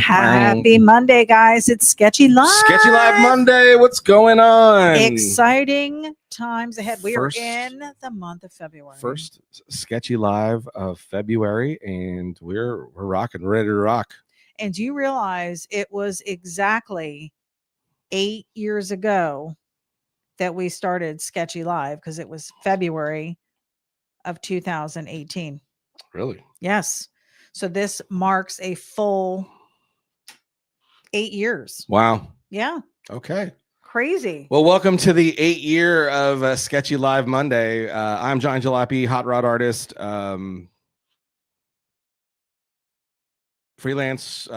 Happy Monday, guys. It's Sketchy Live. Sketchy Live Monday. What's going on? Exciting times ahead. We are in the month of February. First Sketchy Live of February, and we're rocking, ready to rock. And do you realize it was exactly 8 years ago that we started Sketchy Live, because it was February of 2018. Really? Yes. So this marks a full 8 years. Wow. Yeah. Okay. Crazy. Well, welcome to the 8-year of Sketchy Live Monday. I'm John Jalopy, hot rod artist, freelance.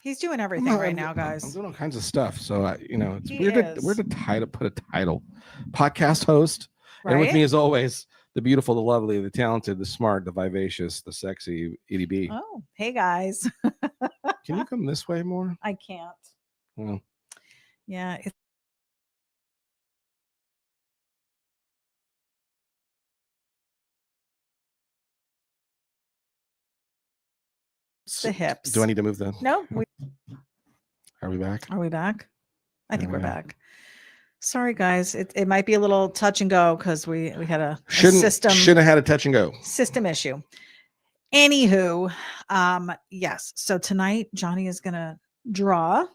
He's doing everything right now, guys. I'm doing all kinds of stuff. So, it's weird to put a title. Podcast host. Right? And with me, as always, the beautiful, the lovely, the talented, the smart, the vivacious, the sexy EDB. Oh, hey, guys. Can you come this way more? I can't. Well, yeah. The hips. Do I need to move the? No. Are we back? Are we back? I think we're back. Sorry, guys. It might be a little touch and go because we had a system. Shouldn't have had a touch and go. System issue. Anywho, yes. So tonight, Johnny is going to draw.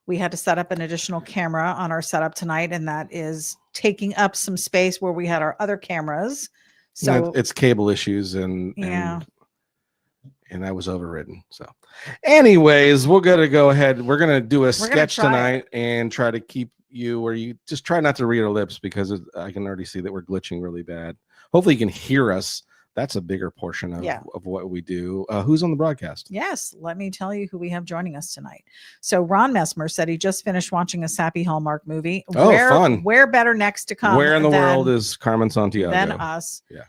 We had to set up an additional camera on our setup tonight, and that is taking up some space where we had our other cameras. So it's cable issues and I was overridden. So anyways, we're going to go ahead. We're going to do a sketch tonight and try to keep you where you just try not to read our lips, because I can already see that we're glitching really bad. Hopefully you can hear us. That's a bigger portion of what we do. Who's on the broadcast? Yes. Let me tell you who we have joining us tonight. So Ron Messmer said he just finished watching a sappy Hallmark movie. Fun. Where better next to come? Where in the world is Carmen Santiago? Than us. Yeah.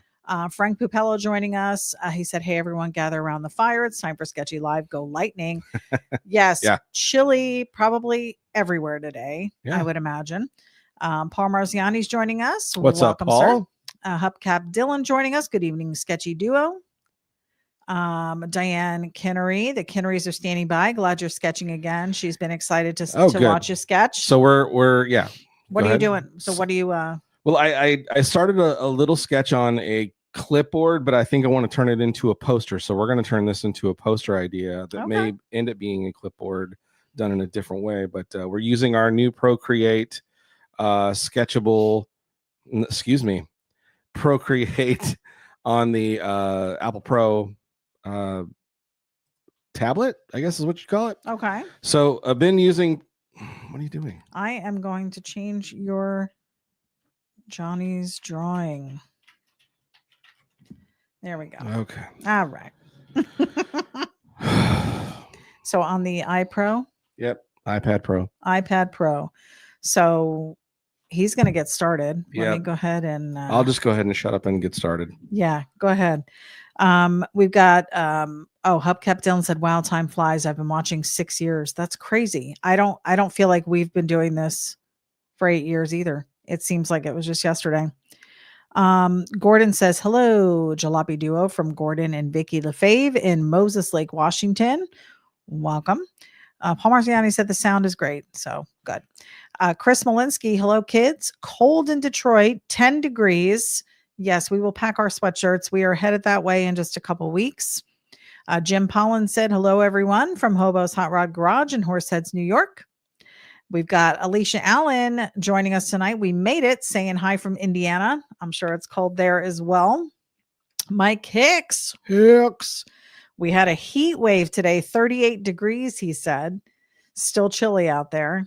Frank Pupello joining us. He said, hey, everyone, gather around the fire. It's time for Sketchy Live. Go Lightning. Yes. Yeah. Chilly probably everywhere today, I would imagine. Paul Marziani's joining us. What's Welcome, up, Paul? Sir. Hubcap Dylan joining us. Good evening, Sketchy Duo. Diane Kinnery. The Kinnerys are standing by. Glad you're sketching again. She's been excited to watch you sketch. So we're What are you doing? So what do you Well, I started a little sketch on a clipboard, but I think I want to turn it into a poster. So we're going to turn this into a poster idea that may end up being a clipboard done in a different way. But we're using our new Procreate Procreate on the Apple Pro tablet, I guess is what you call it. Okay. So I've been using. What are you doing? I am going to change your Johnny's drawing. There we go. Okay. All right. So on the iPro? Yep. iPad Pro. So he's going to get started. Let me go ahead and I'll just go ahead and shut up and get started. Yeah, go ahead. We've got Hubcap Dylan said, wow, time flies. I've been watching 6 years. That's crazy. I don't feel like we've been doing this for 8 years either. It seems like it was just yesterday. Gordon says, hello, Jalopy Duo from Gordon and Vicky LaFave in Moses Lake, Washington. Welcome. Paul Marziani said the sound is great. So good. Chris Malinsky, hello, kids. Cold in Detroit, 10 degrees. Yes, we will pack our sweatshirts. We are headed that way in just a couple weeks. Jim Pollen said, hello, everyone from Hobo's Hot Rod Garage in Horseheads, New York. We've got Alicia Allen joining us tonight. We made it, saying hi from Indiana. I'm sure it's cold there as well. Mike Hicks. We had a heat wave today, 38 degrees, he said. Still chilly out there.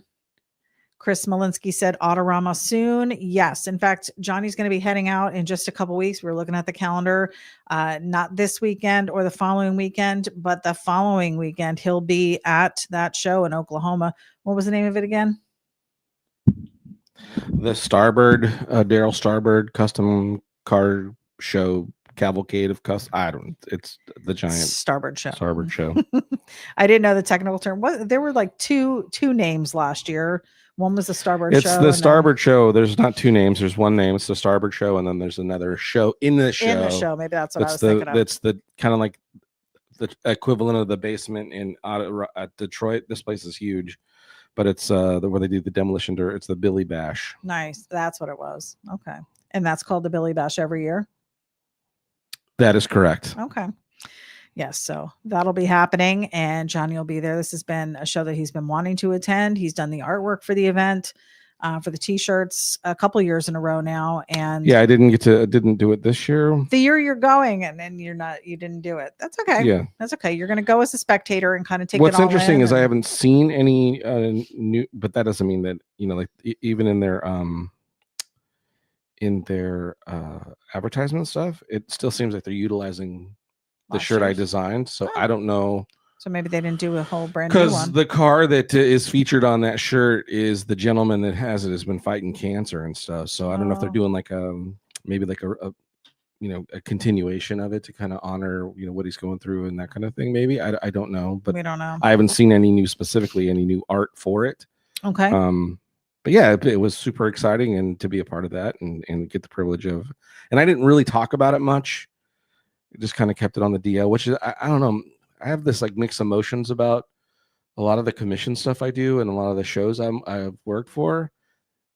Chris Malinsky said Autorama soon. Yes. In fact, Johnny's going to be heading out in just a couple weeks. We're looking at the calendar, not this weekend or the following weekend, but the following weekend. He'll be at that show in Oklahoma. What was the name of it again? The Starbird, Daryl Starbird Custom Car Show cavalcade of it's the giant starboard show. Starboard show. I didn't know the technical term. There were like two names last year. One was the starboard show. It's the starboard show. There's not two names. There's one name. It's the starboard show, and then there's another show in the show. In the show, maybe that's what I was thinking of. That's the kind of like the equivalent of the basement in Detroit. This place is huge, but it's where they do the demolition dirt. It's the Billy Bash. Nice. That's what it was. Okay, and that's called the Billy Bash every year. That is correct. Okay. Yes, so that'll be happening, and Johnny will be there. This has been a show that he's been wanting to attend. He's done the artwork for the event, for the T-shirts, a couple years in a row now. And yeah, I didn't do it this year. The year you're going, and then you didn't do it. That's okay. Yeah, that's okay. You're going to go as a spectator and kind of take. What's interesting is I haven't seen any new, but that doesn't mean that like even in their advertisement stuff, it still seems like they're utilizing the shirt I designed. So I don't know. So maybe they didn't do a whole brand new one. Because the car that is featured on that shirt is the gentleman that has been fighting cancer and stuff. So I don't know if they're doing like maybe like a continuation of it to kind of honor what he's going through and that kind of thing. Maybe I don't know, but we don't know. I haven't seen any new art for it. Okay. But yeah, it was super exciting and to be a part of that and get the privilege of. And I didn't really talk about it much. Just kind of kept it on the DL, which is I don't know. I have this like mixed emotions about a lot of the commission stuff I do and a lot of the shows I've worked for.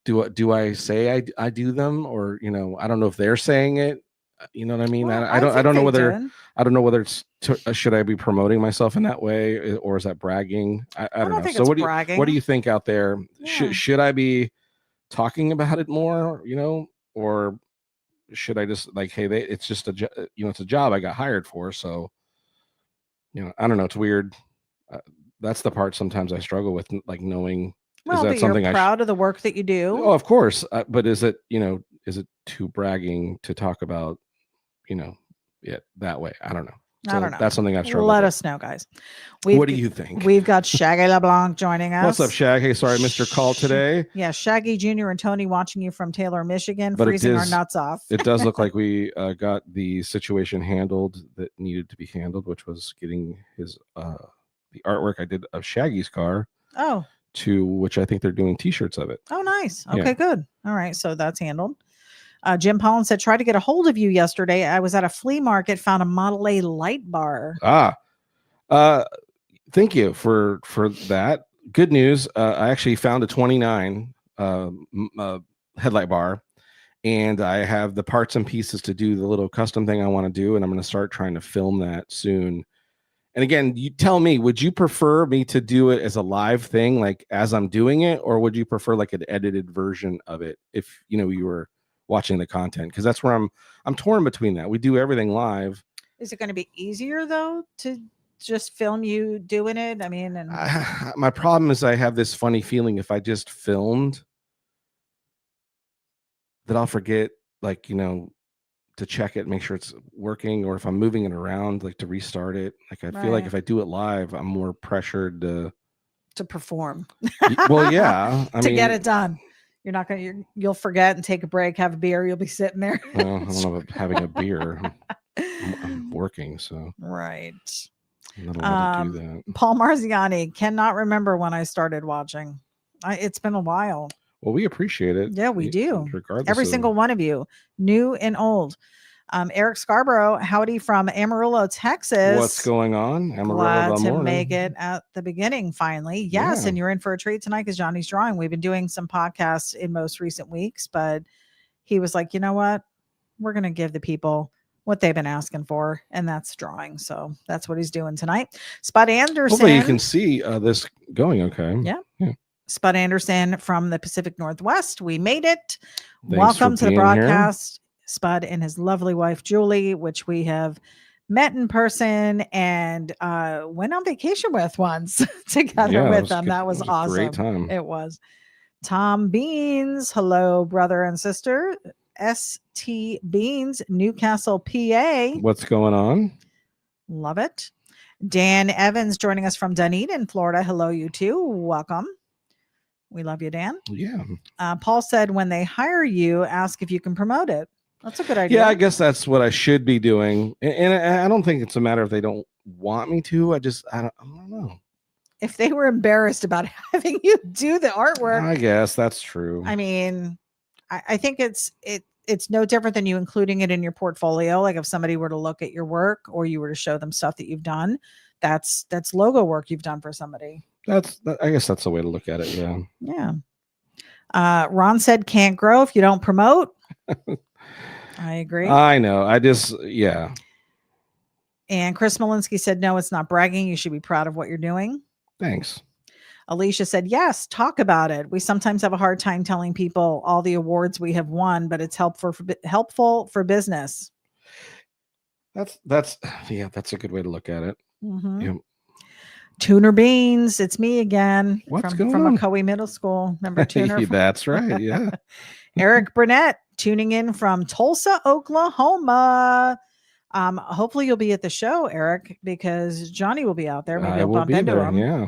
Do I say I do them, or I don't know if they're saying it. You know what I mean? Well, I don't know whether it's should I be promoting myself in that way, or is that bragging? I don't know. Think so what do you think out there? Yeah. Should I be talking about it more? Or should I just like, hey, it's just it's a job I got hired for. So, I don't know. It's weird. That's the part sometimes I struggle with, like knowing. Well, is that something you're proud of the work that you do? Oh, of course. But is it too bragging to talk about, it that way? I don't know. So I don't know. That's something I struggle with. Let us know, guys. What do you think? We've got Shaggy LeBlanc joining us. What's up, Shaggy? Sorry, Mr. Call today. Yeah, Shaggy Jr. and Tony watching you from Taylor, Michigan, freezing our nuts off. It does look like we got the situation handled that needed to be handled, which was getting his the artwork I did of Shaggy's car. Oh. To which I think they're doing T-shirts of it. Oh, nice. Okay, good. All right, so that's handled. Jim Pollen said, "Try to get a hold of you yesterday. I was at a flea market, found a Model A light bar." Thank you for that. Good news. I actually found a 29 headlight bar, and I have the parts and pieces to do the little custom thing I want to do, and I'm going to start trying to film that soon. And again, you tell me, would you prefer me to do it as a live thing, like as I'm doing it, or would you prefer like an edited version of it if you were watching the content? Because that's where I'm torn between that. We do everything live. Is it going to be easier though to just film you doing it? I mean, my problem is I have this funny feeling if I just filmed that I'll forget, like, to check it, make sure it's working, or if I'm moving it around, like to restart it. Like I feel like if I do it live, I'm more pressured to perform. Well, yeah, to get it done. You're not you'll forget and take a break, have a beer. You'll be sitting there. Well, I don't know about having a beer. I'm working, so right. I'm not allowed to do that. Paul Marziani cannot remember when I started watching. It's been a while. Well, we appreciate it. Yeah, we do. Regardless, every single one of you, new and old. Eric Scarborough, howdy from Amarillo, Texas. What's going on? Amarillo, glad to make it at the beginning finally. Yes, yeah. And you're in for a treat tonight because Johnny's drawing. We've been doing some podcasts in most recent weeks, but he was like, you know what? We're going to give the people what they've been asking for, and that's drawing. So that's what he's doing tonight. Spud Anderson. Hopefully you can see this going okay. Yeah. Spud Anderson from the Pacific Northwest. We made it. Welcome to the broadcast. Here. Spud and his lovely wife, Julie, which we have met in person and went on vacation with once together with them. That was awesome. Great time. It was. Tom Beans. Hello, brother and sister. ST Beans, Newcastle, PA. What's going on? Love it. Dan Evans joining us from Dunedin, Florida. Hello, you too. Welcome. We love you, Dan. Yeah. Paul said when they hire you, ask if you can promote it. That's a good idea. Yeah, I guess that's what I should be doing. And I don't think it's a matter if they don't want me to. I don't know. If they were embarrassed about having you do the artwork, I guess that's true. I mean, I think it's no different than you including it in your portfolio. Like if somebody were to look at your work or you were to show them stuff that you've done, that's logo work you've done for somebody. I guess that's the way to look at it. Yeah. Yeah. Ron said can't grow if you don't promote. I agree. I know. Yeah. And Chris Malinsky said, no, it's not bragging. You should be proud of what you're doing. Thanks. Alicia said, yes, talk about it. We sometimes have a hard time telling people all the awards we have won, but it's helpful for business. That's a good way to look at it. Mm-hmm. Yeah. Tuner Beans, it's me again. What's from on? Ocoee Middle School. Remember Tuner? That's right. Yeah. Eric Burnett tuning in from Tulsa, Oklahoma. Hopefully you'll be at the show, Eric, because Johnny will be out there. Maybe I'll bump into him. Yeah.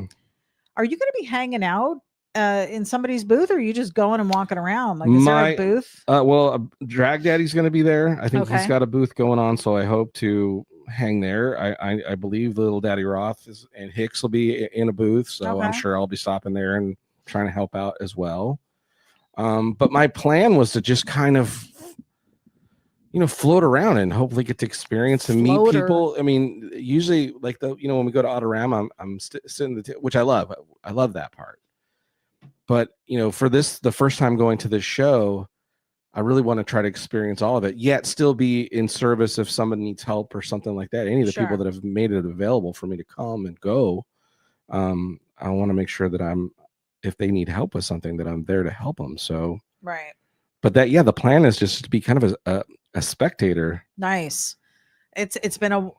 Are you going to be hanging out in somebody's booth, or are you just going and walking around? Like, is there a booth? Well, Drag Daddy's going to be there. I think he's got a booth going on, so I hope to hang there. I believe Little Daddy Roth and Hicks will be in a booth, so I'm sure I'll be stopping there and trying to help out as well. But my plan was to just kind of, float around and hopefully get to experience and meet people. I mean, usually like when we go to Autorama, I'm sitting which I love. I love that part. But, for the first time going to this show, I really want to try to experience all of it, yet still be in service if someone needs help or something like that. Any of the people that have made it available for me to come and go, I want to make sure that if they need help with something, that I'm there to help them. So, right. But the plan is just to be kind of a spectator. Nice. It's been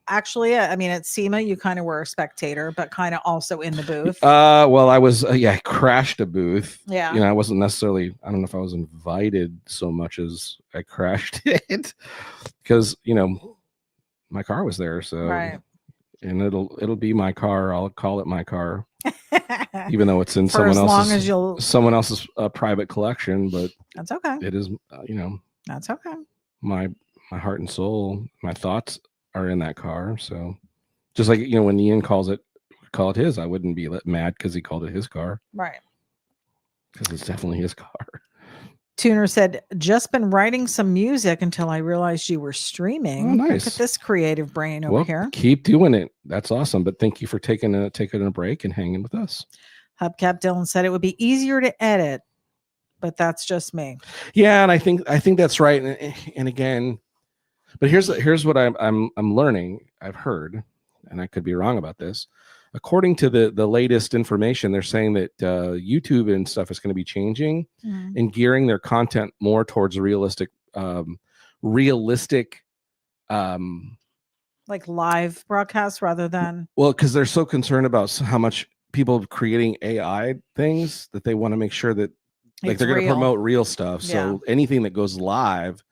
actually, I mean, at SEMA, you kind of were a spectator, but kind of also in the booth. Well, I was, I crashed a booth. Yeah. I wasn't necessarily, I don't know if I was invited so much as I crashed it because, my car was there. So, right. And it'll be my car. I'll call it my car, even though it's in someone else's private collection, but that's okay. It is, that's okay. My heart and soul, my thoughts are in that car. So just like, when Ian call it his, I wouldn't be mad because he called it his car. Right. Because it's definitely his car. Tuner said, just been writing some music until I realized you were streaming. Oh, nice. Look at this creative brain over here. Keep doing it. That's awesome. But thank you for taking a break and hanging with us. Hubcap Dylan said it would be easier to edit, but that's just me. Yeah, and I think that's right. And again, but here's what I'm learning. I've heard, and I could be wrong about this. According to the latest information, they're saying that YouTube and stuff is going to be changing and gearing their content more towards realistic, like live broadcasts rather than. Well, because they're so concerned about how much people creating AI things that they want to make sure that they're going to promote real stuff. So anything that goes live,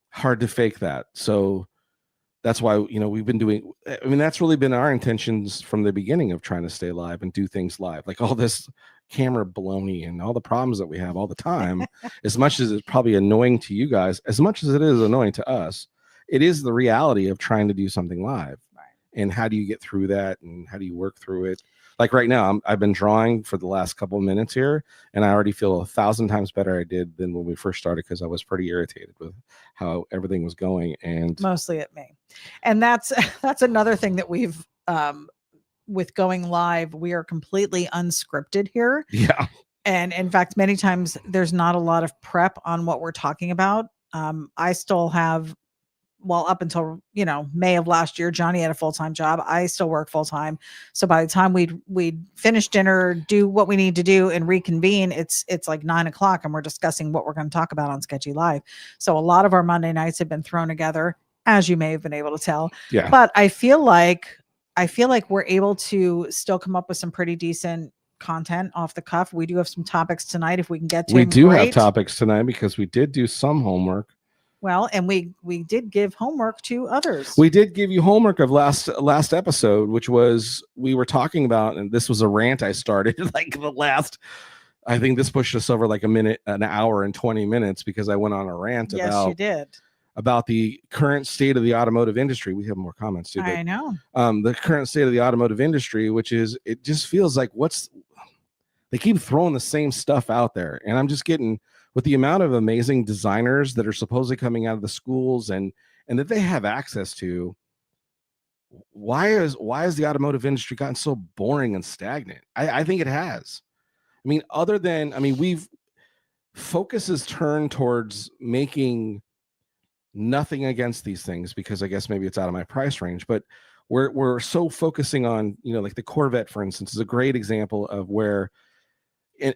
hard to fake that. So that's why, we've been doing, that's really been our intentions from the beginning of trying to stay live and do things live, like all this camera baloney and all the problems that we have all the time. As much as it's probably annoying to you guys, as much as it is annoying to us, it is the reality of trying to do something live. Right. And how do you get through that? And how do you work through it? Like right now, I've been drawing for the last couple of minutes here, and I already feel 1,000 times better I did than when we first started, because I was pretty irritated with how everything was going, and mostly at me. And that's another thing that we've with going live, we are completely unscripted here. Yeah. And in fact, many times there's not a lot of prep on what we're talking about. I still have, up until, May of last year, Johnny had a full-time job. I still work full-time. So by the time we'd finish dinner, do what we need to do and reconvene, it's like 9:00 and we're discussing what we're going to talk about on Sketchy Live. So a lot of our Monday nights have been thrown together, as you may have been able to tell. Yeah. But I feel like we're able to still come up with some pretty decent content off the cuff. We do have some topics tonight if we can get to. We do have topics tonight because we did do some homework. Well, and we did give homework to others. We did give you homework of last episode, which was, we were talking about, and this was a rant I started like the last I think this pushed us over like an hour and 20 minutes because I went on a rant you did. About the current state of the automotive industry. We have more comments too. I know. The current state of the automotive industry, which is, it just feels like they keep throwing the same stuff out there. And I'm just getting, with the amount of amazing designers that are supposedly coming out of the schools and that they have access to, why has the automotive industry gotten so boring and stagnant? I think it has. I mean, focus has turned towards making nothing against these things, because I guess maybe it's out of my price range, but we're so focusing on, like the Corvette, for instance, is a great example of where,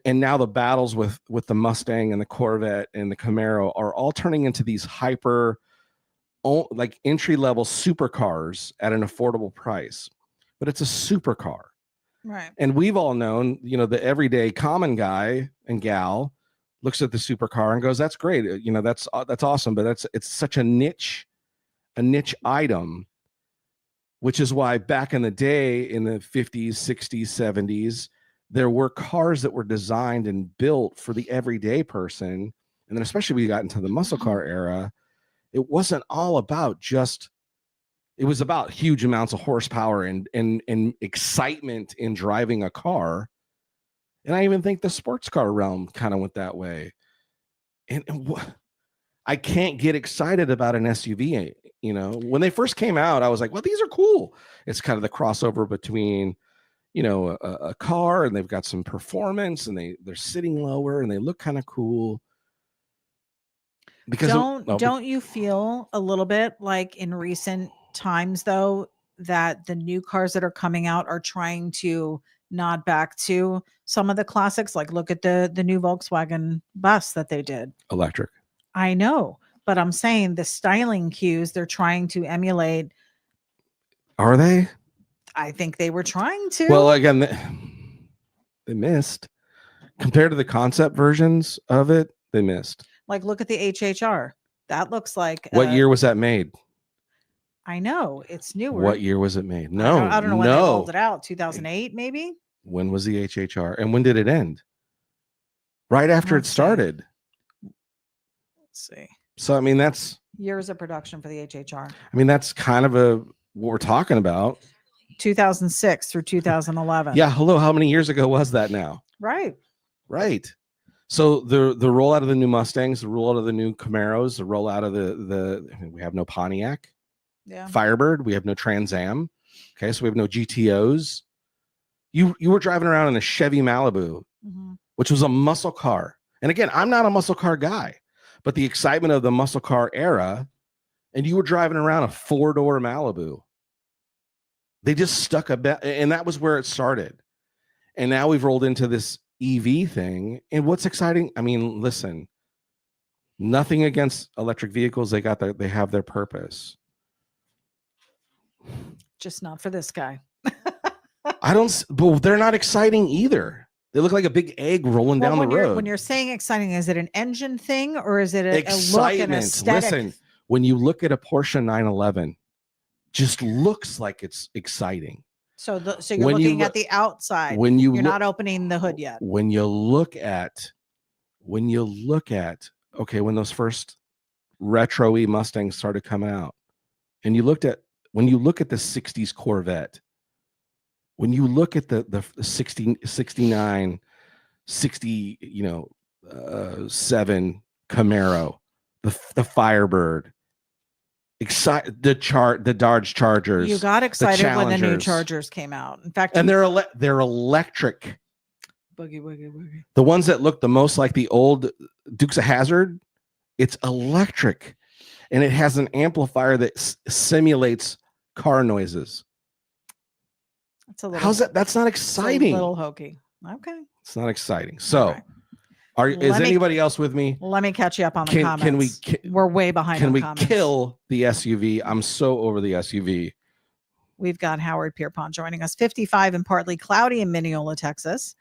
and now the battles with the Mustang and the Corvette and the Camaro are all turning into these hyper, like entry-level supercars at an affordable price, but it's a supercar. Right. And we've all known, the everyday common guy and gal looks at the supercar and goes, that's great. That's awesome. But it's such a niche item, which is why back in the day, in the 50s, 60s, 70s, there were cars that were designed and built for the everyday person. And then especially we got into the muscle car era, it wasn't all about it was about huge amounts of horsepower and excitement in driving a car. And I even think the sports car realm kind of went that way. And I can't get excited about an SUV. When they first came out, I was like, well, these are cool. It's kind of the crossover between, a car, and they've got some performance, and they're sitting lower and they look kind of cool. Because don't you feel a little bit like in recent times, though, that the new cars that are coming out are trying to nod back to some of the classics? Like, look at the new Volkswagen bus that they did. Electric. I know, but I'm saying the styling cues they're trying to emulate. Are they? I think they were trying to. Well, again, they missed. Compared to the concept versions of it, they missed. Like, look at the HHR. That looks like. What year was that made? I know, it's newer. What year was it made? No, I don't know when they rolled it out. 2008, maybe. When was the HHR, and when did it end? Right after it started. Let's see. So, I mean, that's years of production for the HHR. I mean, that's kind of what we're talking about. 2006 through 2011. Yeah. Hello. How many years ago was that now? Right. So the rollout of the new Mustangs, the rollout of the new Camaros, the rollout of we have no Pontiac. Yeah. Firebird. We have no Trans Am. Okay. So we have no GTOs. You were driving around in a Chevy Malibu, which was a muscle car. And again, I'm not a muscle car guy, but the excitement of the muscle car era, and you were driving around a 4-door Malibu. They just stuck a bit, and that was where it started. And now we've rolled into this EV thing. And what's exciting? I mean, listen, nothing against electric vehicles. They have their purpose. Just not for this guy. But they're not exciting either. They look like a big egg rolling down the road. When you're saying exciting, is it an engine thing, or is it a look and aesthetic? Listen, when you look at a Porsche 911, just looks like it's exciting. So you're looking at the outside. You're not opening the hood yet. When you look at, okay, when those first retro-y Mustangs started coming out, and when you look at the 60s Corvette, when you look at the 69, 7 Camaro, the Firebird, the Dodge Chargers. You got excited when the new Chargers came out. In fact, and they're electric. Boogie. The ones that look the most like the old Dukes of Hazzard, it's electric, and it has an amplifier that simulates car noises. How's that? That's not exciting. A little hokey. Okay. It's not exciting. So, is anybody else with me? Let me catch you up on the comments. We're way behind. Can we kill the SUV? I'm so over the SUV. We've got Howard Pierpont joining us. 55 and partly cloudy in Mineola, Texas.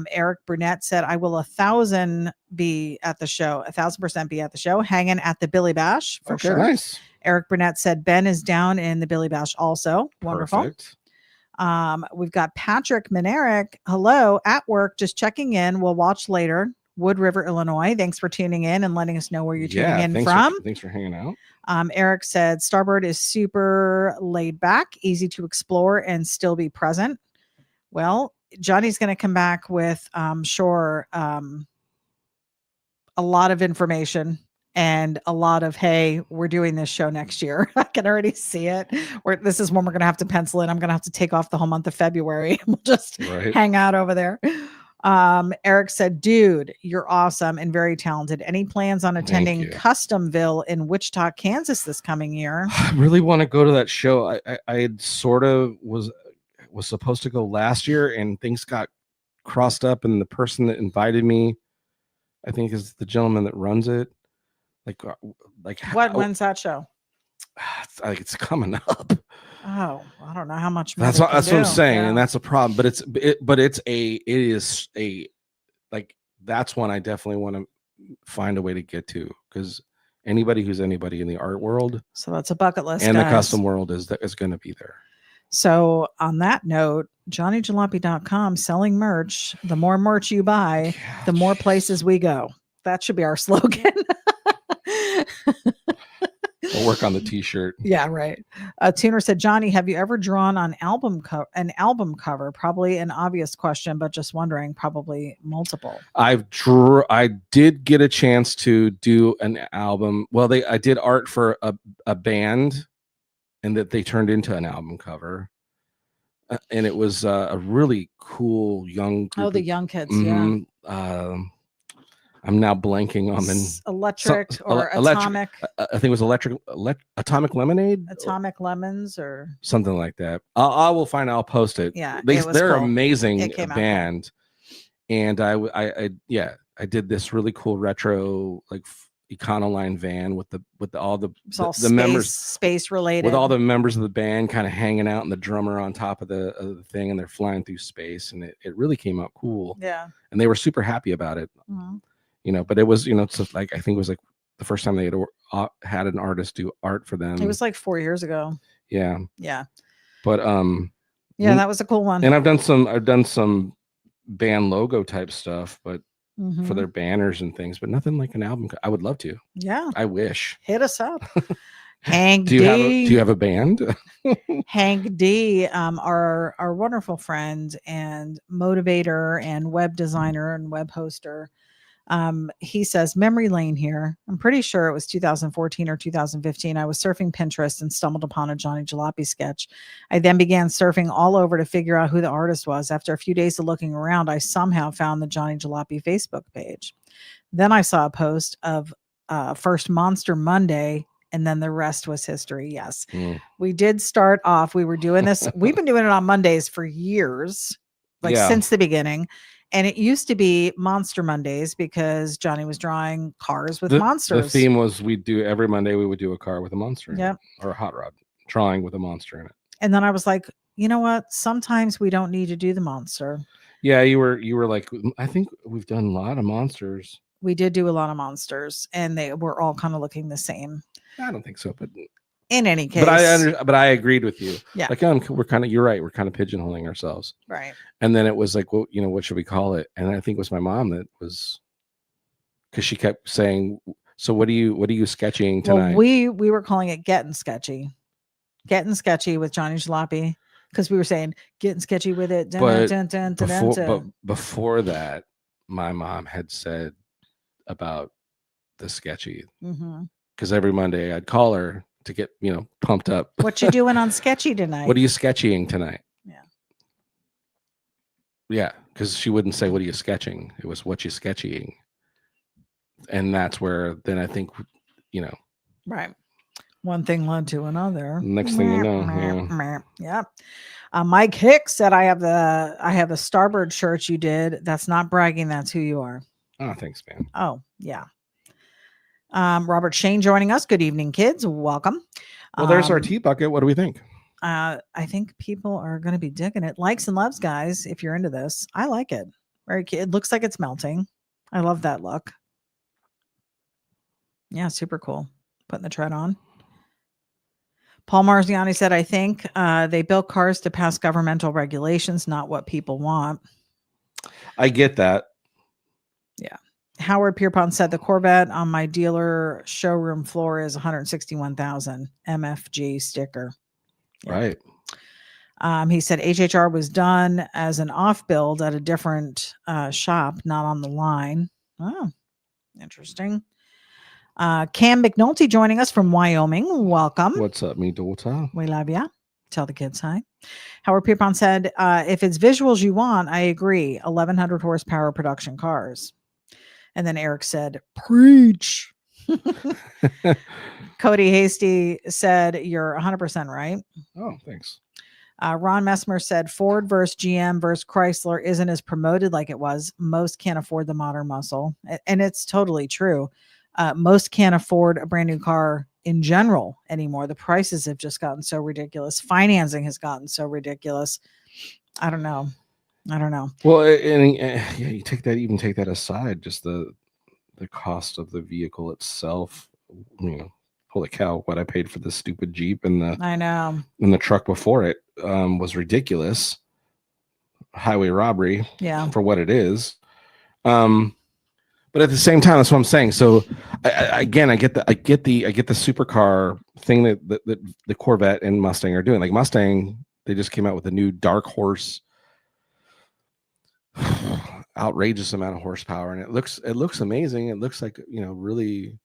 Eric Burnett said, "I will 1,000% be at the show. 1,000% be at the show. Hanging at the Billy Bash for sure." Nice. Eric Burnett said Ben is down in the Billy Bash also. Wonderful. Perfect. We've got Patrick Minerick. Hello, at work, just checking in. We'll watch later. Wood River, Illinois. Thanks for tuning in and letting us know where you're tuning in from. Thanks for hanging out. Eric said Starboard is super laid back, easy to explore, and still be present. Well, Johnny's going to come back with, sure, a lot of information and a lot of, hey, we're doing this show next year. I can already see it. This is when we're going to have to pencil in. I'm going to have to take off the whole month of February. We'll just hang out over there. Eric said, dude, you're awesome and very talented. Any plans on attending Customville in Wichita, Kansas this coming year? I really want to go to that show. I sort of was supposed to go last year and things got crossed up, and the person that invited me, I think, is the gentleman that runs it. When's that show? It's coming up. Oh, I don't know how much. That's what I'm saying, and that's a problem. But that's one I definitely want to find a way to get to, because anybody who's anybody in the art world, so that's a bucket list, and the custom world is going to be there. So on that note, JohnnyJalopy.com, selling merch. The more merch you buy, the more places we go. That should be our slogan. We'll work on the t-shirt. Yeah, right. Tuner said, Johnny, have you ever drawn on an album cover? Probably an obvious question, but just wondering, probably multiple. I did get a chance to do an album. Well, I did art for a band, and that they turned into an album cover. And it was a really cool young group. Oh, the young kids, yeah. I'm now blanking on the Electric or Atomic. I think it was Atomic Lemonade. Atomic Lemons or something like that. I will find. I'll post it. Yeah, they're cool. Amazing band. And I did this really cool retro Econoline van with all the members, space related, with all the members of the band kind of hanging out and the drummer on top of the thing, and they're flying through space, and it really came out cool. Yeah, and they were super happy about it. Mm-hmm. But it was, it's I think it was the first time they had an artist do art for them. It was 4 years ago. Yeah. But that was a cool one. And I've done some band logo type stuff, but for their banners and things, but nothing like an album. I would love to. Yeah, I wish. Hit us up. Hank do you have a band? Hank D, our wonderful friend and motivator and web designer and web hoster. He says, memory lane here. I'm pretty sure it was 2014 or 2015. I was surfing Pinterest and stumbled upon a Johnny Jalopy sketch. I then began surfing all over to figure out who the artist was. After a few days of looking around, I somehow found the Johnny Jalopy Facebook page. Then I saw a post of first Monster Monday, and then the rest was history. Yes. We did start off. We were doing this. We've been doing it on Mondays for years, since the beginning. And it used to be Monster Mondays because Johnny was drawing cars with monsters. The theme was every Monday we would do a car with a monster in it, or a hot rod drawing with a monster in it. And then I was like, you know what? Sometimes we don't need to do the monster. Yeah, you were like, I think we've done a lot of monsters. We did do a lot of monsters, and they were all kind of looking the same. I don't think so, but in any case, but I agreed with you. Yeah, we're kind of, you're right. We're kind of pigeonholing ourselves, right? And then it was like, well, what should we call it? And I think it was my mom that was, because she kept saying, so what are you sketching tonight? Well, we were calling it gettin sketchy with Johnny Jalopy, because we were saying getting sketchy with it. But before that, my mom had said about the sketchy, because every Monday I'd call her to get pumped up. What you doing on Sketchy tonight? What are you sketching tonight? Yeah, because she wouldn't say what are you sketching. It was what you sketching, and that's where then I think right. One thing led to another. Next thing you know, yeah. Mike Hicks said, I have the Starboard shirt you did. That's not bragging. That's who you are. Oh, thanks, man. Oh, yeah. Robert Shane joining us. Good evening, kids. Welcome. Well, there's our tea bucket. What do we think? I think people are going to be digging it. Likes and loves, guys. If you're into this, I like it. Very cute. It looks like it's melting. I love that look. Yeah, super cool. Putting the tread on. Paul Marziani said, I think they built cars to pass governmental regulations, not what people want. I get that. Yeah. Howard Pierpont said the Corvette on my dealer showroom floor is 161,000 MFG sticker. Yeah. Right. He said HHR was done as an off build at a different shop, not on the line. Oh, interesting. Cam McNulty joining us from Wyoming. Welcome. What's up, me daughter? We love ya. Tell the kids hi. Howard Pierpont said, if it's visuals you want, I agree. 1,100 horsepower production cars. And then Eric said, preach. Cody Hasty said, you're 100% right. Oh, thanks. Ron Messmer said, Ford versus GM versus Chrysler isn't as promoted like it was. Most can't afford the modern muscle. And it's totally true. Most can't afford a brand new car in general anymore. The prices have just gotten so ridiculous. Financing has gotten so ridiculous. I don't know. Well, and yeah, you take that aside, just the cost of the vehicle itself. You know, holy cow, what I paid for the stupid Jeep and the truck before it was ridiculous. Highway robbery, for what it is. But at the same time, that's what I'm saying. So I get the supercar thing that the Corvette and Mustang are doing. Like Mustang, they just came out with a new dark horse, outrageous amount of horsepower, and it looks amazing. It looks like, you know, really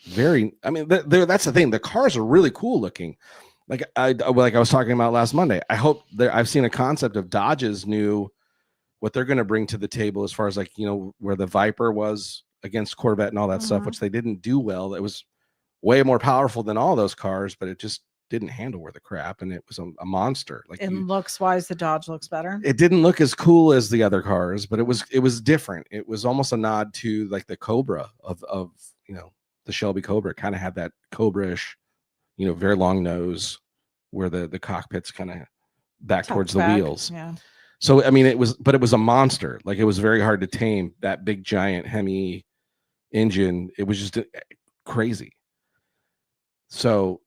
very. I mean, that's the thing. The cars are really cool looking. Like I was talking about last Monday. I've seen a concept of Dodge's new, what they're going to bring to the table as far as, like, you know, where the Viper was against Corvette and all that stuff, which they didn't do well. It was way more powerful than all those cars, but it just didn't handle worth a crap, and it was a monster. Like, looks wise, the Dodge looks better. It didn't look as cool as the other cars, but it was different. It was almost a nod to like the Cobra of you know, the Shelby Cobra. It kind of had that Cobra-ish, you know, very long nose where the cockpit's kind of back towards the wheels. Yeah. So, I mean, it was a monster. Like, it was very hard to tame, that big giant Hemi engine. It was just crazy. So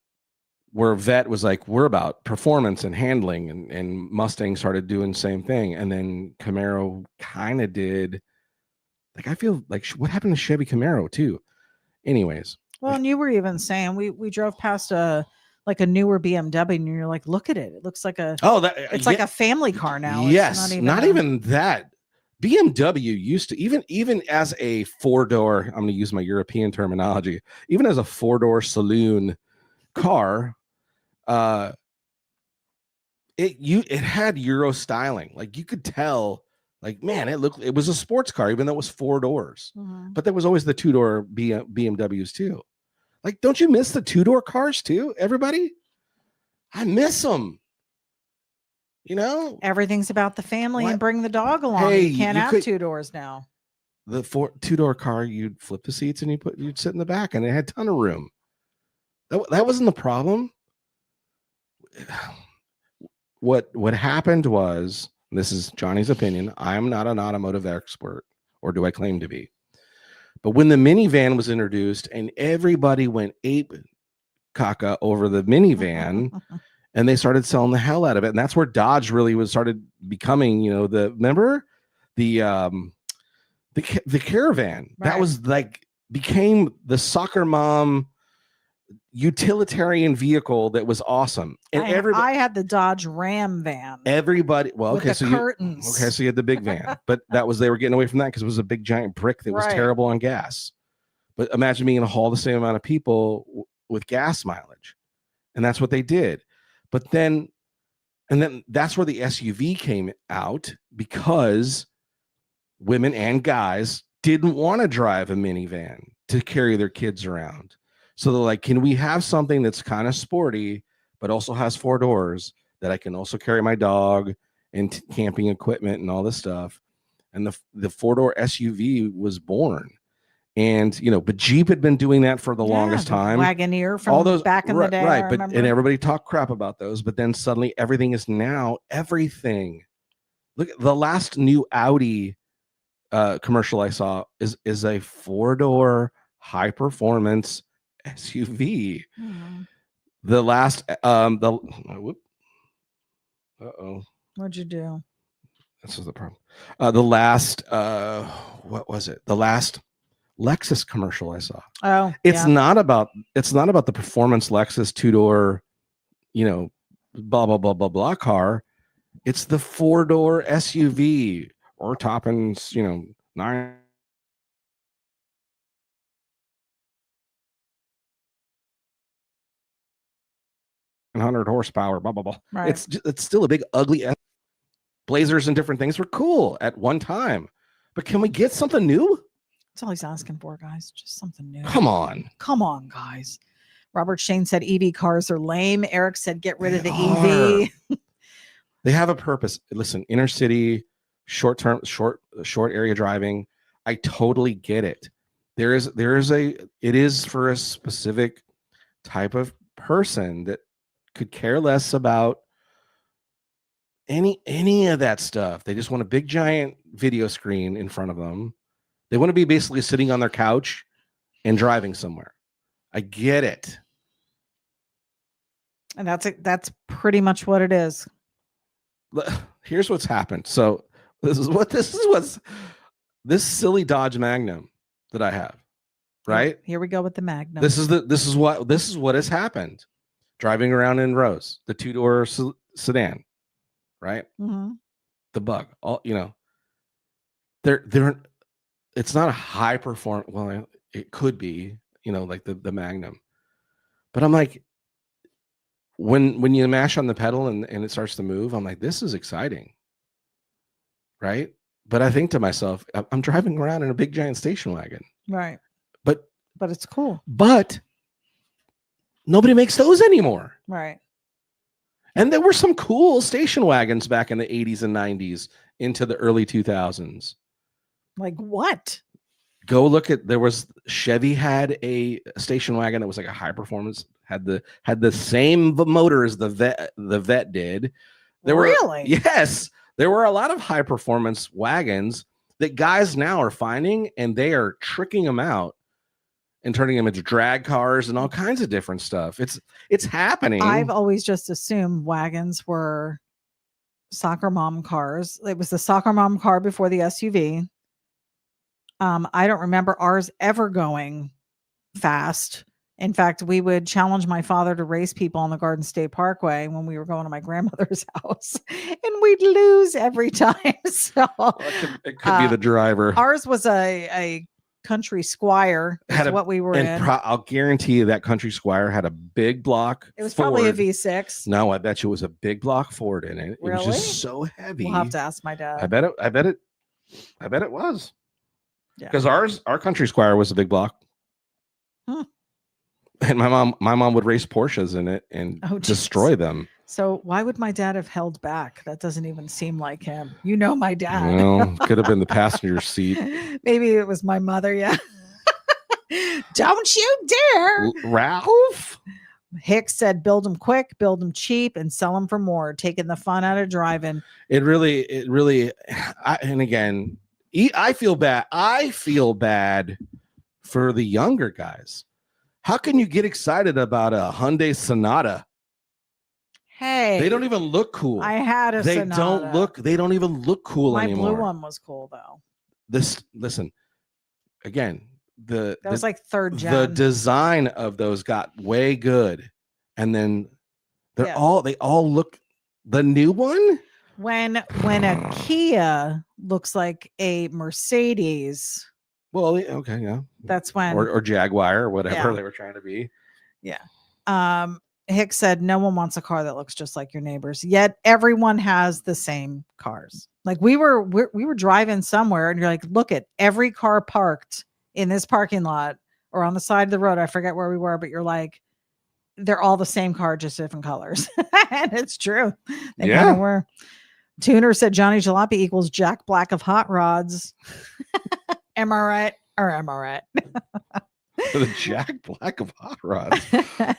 where Vet was like, we're about performance and handling, and Mustang started doing the same thing. And then Camaro kind of did, like, I feel like, what happened to Chevy Camaro too? Anyways. Well, and you were even saying, we drove past a newer BMW, and you're like, look at it. It looks like it's like a family car now. Yes. It's not even that. BMW used to, even as a 4-door, I'm going to use my European terminology, even as a 4-door saloon car, it had Euro styling. Like, you could tell, like, man, it was a sports car, even though it was 4 doors. But there was always the 2-door BMWs too. Like, don't you miss the 2-door cars too, everybody? I miss them. You know, everything's about the family and bring the dog along. Hey, you can't have 2 doors now. The 2-door car, you'd flip the seats and you'd sit in the back, and it had a ton of room. That wasn't the problem. What happened was, and this is Johnny's opinion, I'm not an automotive expert, or do I claim to be? But when the minivan was introduced and everybody went ape caca over the minivan, and they started selling the hell out of it, and that's where Dodge really started becoming, you know, remember the Caravan, right? That was like, became the soccer mom utilitarian vehicle that was awesome. And I had the Dodge Ram van. Everybody, well, okay, so curtains. So you had the big van, but they were getting away from that because it was a big giant brick that was terrible on gas. But imagine being able to haul the same amount of people with gas mileage, and that's what they did. But then that's where the SUV came out, because women and guys didn't want to drive a minivan to carry their kids around. So they're like, can we have something that's kind of sporty, but also has 4 doors, that I can also carry my dog and camping equipment and all this stuff? And the 4-door SUV was born. And, you know, but Jeep had been doing that for the longest time. Wagoneer from all those back in the day. Right. And everybody talked crap about those. But then suddenly everything is now everything. Look, the last new Audi commercial I saw is a 4-door high performance SUV. The last whoop. Uh-oh. What'd you do? This is the problem. The last what was it? The last Lexus commercial I saw. Oh, it's not about the performance Lexus two-door, blah blah blah blah blah car. It's the four-door SUV or topping, 900 horsepower, blah blah blah. Right. It's still a big ugly Blazers and different things were cool at one time, but can we get something new? That's all he's asking for, guys. Just something new. Come on, guys. Robert Shane said EV cars are lame. Eric said get rid of the EV. They have a purpose. Listen, inner city, short area driving. I totally get it. It is for a specific type of person that could care less about any of that stuff. They just want a big giant video screen in front of them. They want to be basically sitting on their couch and driving somewhere. I get it. And that's pretty much what it is. Here's what's happened. So this silly Dodge Magnum that I have, right? Here we go with the Magnum. This is what has happened. Driving around in Rose, the two-door sedan, right? Mm-hmm. The Bug, they're it's not a high perform. Well, it could be, like the Magnum, but I'm like, when you mash on the pedal and it starts to move, I'm like, this is exciting, right? But I think to myself, I'm driving around in a big giant station wagon, right? But it's cool. But nobody makes those anymore, right? And there were some cool station wagons back in the 80s and 90s into the early 2000s. Like what? Go look at, Chevy had a station wagon that was like a high performance, had the same motor as the Vet did. Really? Yes. There were a lot of high performance wagons that guys now are finding, and they are tricking them out and turning them into drag cars and all kinds of different stuff. It's happening. I've always just assumed wagons were soccer mom cars. It was the soccer mom car before the SUV. I don't remember ours ever going fast. In fact, we would challenge my father to race people on the Garden State Parkway when we were going to my grandmother's house, and we'd lose every time. So it could be the driver. Ours was a Country Squire. Is what we were in. I'll guarantee you that Country Squire had a big block. It was Ford. Probably a V6. No, I bet you it was a big block Ford in it. Really? It was just so heavy. We'll have to ask my dad. I bet it was. Yeah. Because our Country Squire was a big block. And my mom would race Porsches in it and destroy them. So why would my dad have held back? That doesn't even seem like him. My dad. Well, could have been the passenger seat. Maybe it was my mother. Yeah. Don't you dare, Ralph. Hicks said, build them quick, build them cheap, and sell them for more, taking the fun out of driving. It really, and again, I feel bad. I feel bad for the younger guys. How can you get excited about a Hyundai Sonata? Hey, they don't even look cool. I had a Sonata. They don't even look cool anymore. My blue one was cool though. Listen, again, that was like third gen. The design of those got way good, and then they all look. The new one, when a Kia looks like a Mercedes. Well, okay, yeah. That's when or Jaguar or whatever they were trying to be. Yeah. Hicks said no one wants a car that looks just like your neighbors. Yet everyone has the same cars. Like we were driving somewhere, and you're like, look at every car parked in this parking lot or on the side of the road. I forget where we were, but you're like, they're all the same car, just different colors. And it's true. They kind of were. Tuner said Johnny Jalopy equals Jack Black of hot rods. Am I right? Or am I right? The Jack Black of hot rods. I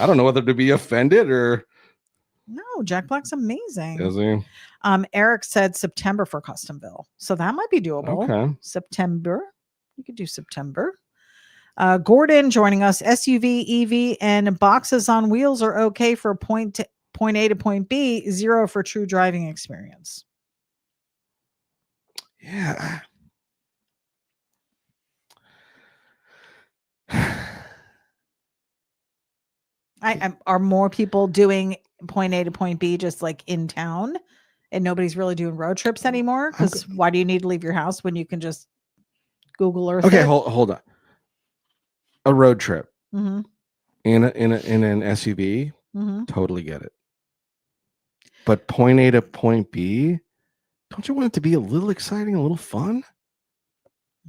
don't know whether to be offended or. No, Jack Black's amazing. Is he? Eric said September for Customville. So that might be doable. Okay. September. You could do September. Gordon joining us. SUV, EV, and boxes on wheels are okay for point A to point B. 0 for true driving experience. Yeah. Are more people doing point A to point B just like in town, and nobody's really doing road trips anymore? Because why do you need to leave your house when you can just Google Earth? Okay, hold on. A road trip mm-hmm. in an SUV, mm-hmm. Totally get it. But point A to point B, don't you want it to be a little exciting, a little fun?